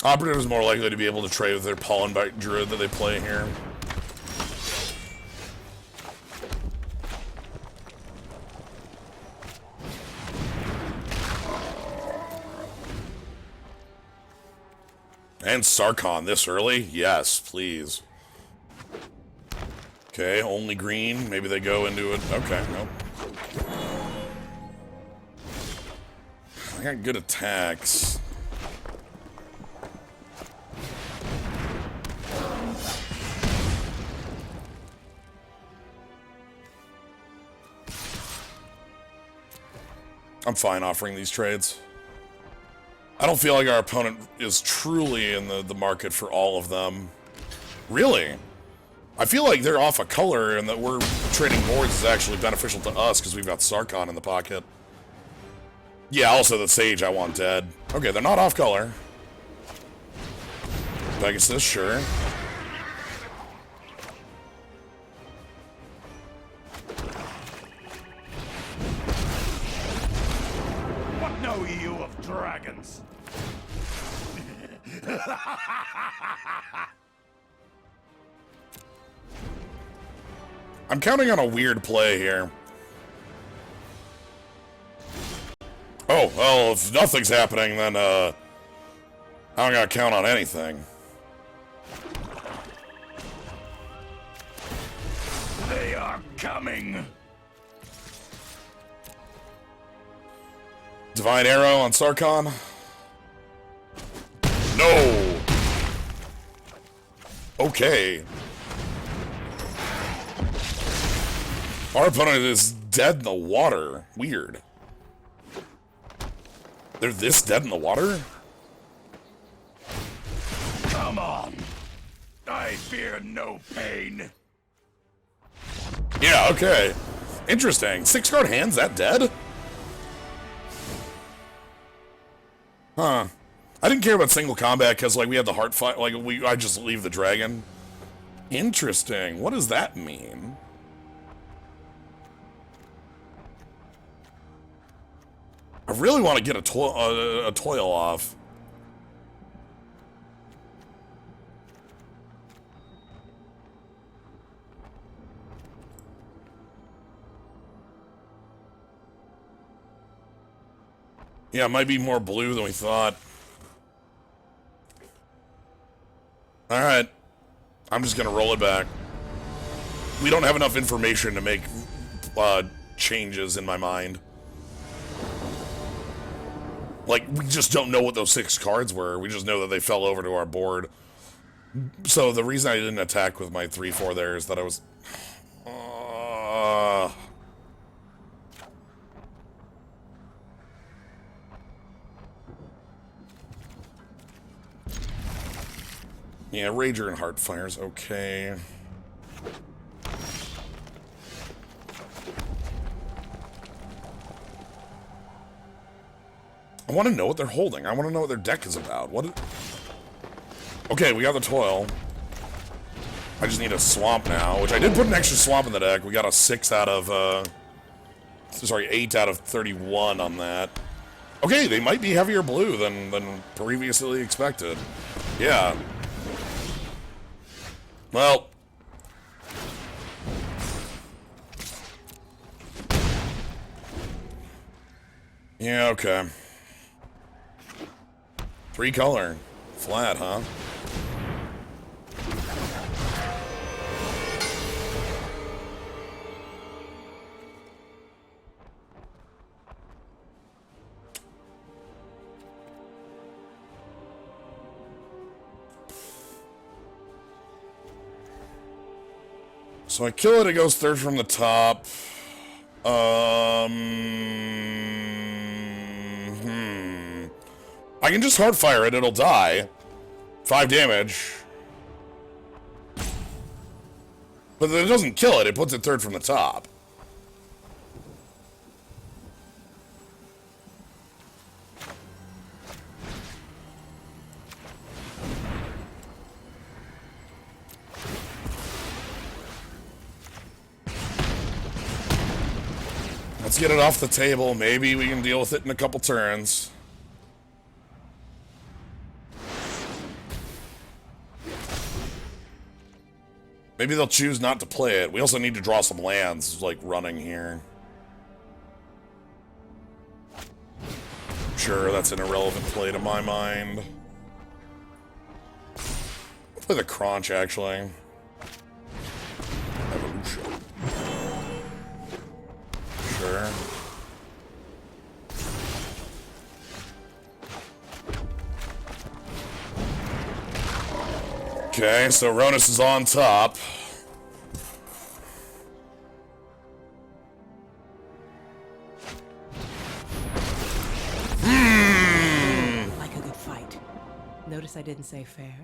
Operative is more likely to be able to trade with their Pollen Bite Druid that they play here. And Sarkhan this early? Yes, please. Okay, only green. Maybe they go into it. Okay, nope. I got good attacks. I'm fine offering these trades. I don't feel like our opponent is truly in the market for all of them. Really? I feel like they're off a color and that we're trading boards is actually beneficial to us because we've got Sarkhan in the pocket. Yeah, also the Sage I want dead. Okay, they're not off color. Pegasus, sure. What know you of dragons? I'm counting on a weird play here. Oh, well, if nothing's happening, then, I don't gotta count on anything. They are coming. Divine Arrow on Sarkhan. No! Okay. Our opponent is dead in the water. Weird. They're this dead in the water? Come on. I fear no pain. Yeah, okay. Interesting. 6-card hands that dead? Huh. I didn't care about single combat because, like, we had the heart fight. Like, I just leave the dragon. Interesting. What does that mean? I really want to get a toil off. Yeah, it might be more blue than we thought. Alright. I'm just gonna roll it back. We don't have enough information to make changes in my mind. Like, we just don't know what those 6 cards were. We just know that they fell over to our board. So the reason I didn't attack with my 3-4 there is that I was... Yeah, Rager and Heartfire's okay. I want to know what they're holding. I want to know what their deck is about. Okay, we got the Toil. I just need a Swamp now, which I did put an extra Swamp in the deck. We got a 6 out of, sorry, 8 out of 31 on that. Okay, they might be heavier blue than previously expected. Yeah. Well. Yeah, okay. 3 color. Flat, huh? So I kill it, it goes 3rd from the top. I can just Heartfire it, it'll die. 5 damage. But then it doesn't kill it, it puts it 3rd from the top. Let's get it off the table. Maybe we can deal with it in a couple turns. Maybe they'll choose not to play it. We also need to draw some lands, like, running here. Sure, that's an irrelevant play to my mind. I'll play the Crunch, actually. Evolution. Sure. Okay, so Ronus is on top. Like a good fight. Notice I didn't say fair.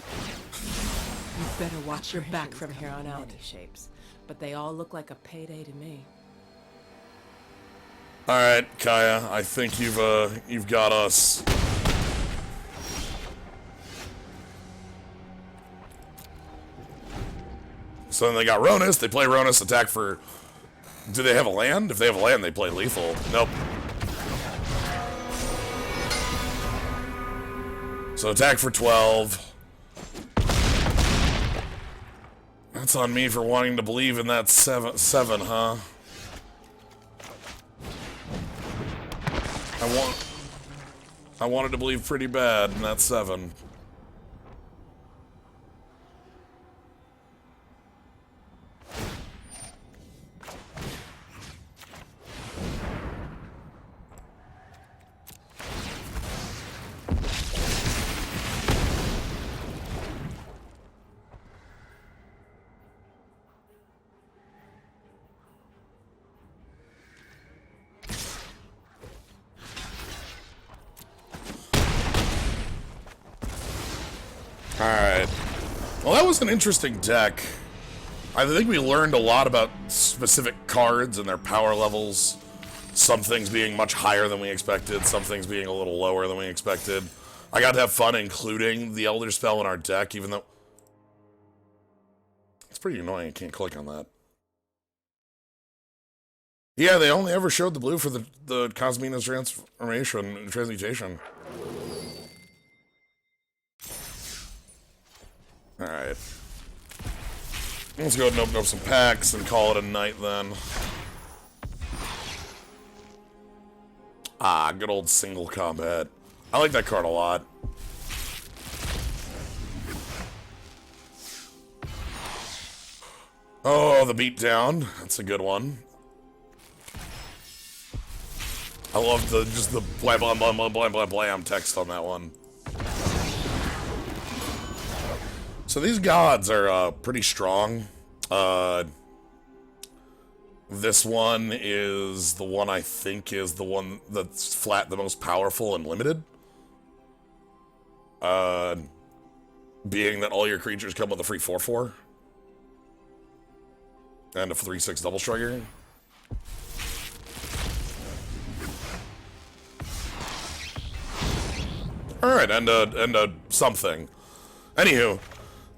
You better watch your back from here on out. Many shapes, but they all look like a payday to me. All right, Kaya, I think you've got us. So then they got Ronus, they play Ronus, attack for... Do they have a land? If they have a land, they play lethal. Nope. So attack for 12. That's on me for wanting to believe in that 7, huh? I wanted to believe pretty bad in that 7. Alright. Well, that was an interesting deck. I think we learned a lot about specific cards and their power levels. Some things being much higher than we expected, some things being a little lower than we expected. I got to have fun including the Elder Spell in our deck, even though... It's pretty annoying, I can't click on that. Yeah, they only ever showed the blue for the Cosmina's transmutation. Alright. Let's go ahead and open up some packs and call it a night then. Ah, good old single combat. I like that card a lot. Oh, the beatdown. That's a good one. I love just the blam blam blam blam blam blam blam text on that one. So these gods are pretty strong. This one is the one I think is the one that's flat the most powerful and limited. Being that all your creatures come with a free 4/4. And a 3/6 double striker. Alright, and a something. Anywho,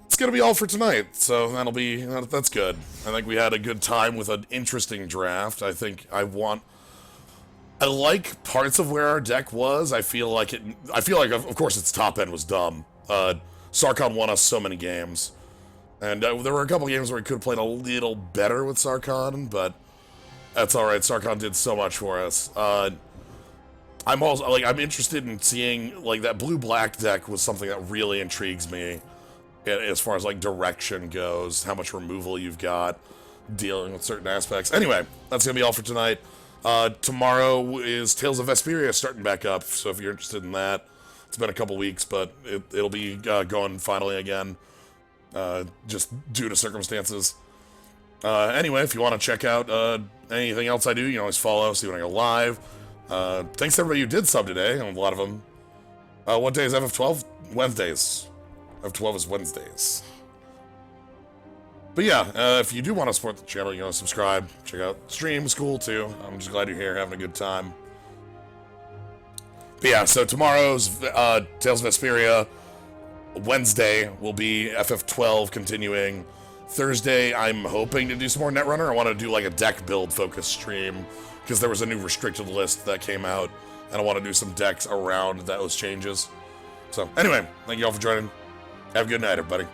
it's gonna be all for tonight, so that's good. I think we had a good time with an interesting draft. I like parts of where our deck was. I feel like of course its top end was dumb. Sarkhan won us so many games. And there were a couple games where we could have played a little better with Sarkhan, but that's alright. Sarkhan did so much for us. I'm also, I'm interested in seeing, that blue-black deck was something that really intrigues me as far as, direction goes, how much removal you've got, dealing with certain aspects. Anyway, that's gonna be all for tonight. Tomorrow is Tales of Vesperia starting back up, so if you're interested in that, it's been a couple weeks, but it'll be going finally again, just due to circumstances. Anyway, if you want to check out anything else I do, you can always follow, see when I go live. Thanks to everybody who did sub today, a lot of them. What day is FF12? Wednesdays. FF12 is Wednesdays. But yeah, if you do want to support the channel, you know, subscribe, check out streams, cool too. I'm just glad you're here, having a good time. But yeah, so tomorrow's Tales of Vesperia. Wednesday will be FF12 continuing. Thursday, I'm hoping to do some more Netrunner. I want to do a deck build focused stream, because there was a new restricted list that came out, and I want to do some decks around those changes. So, anyway, thank you all for joining. Have a good night, everybody.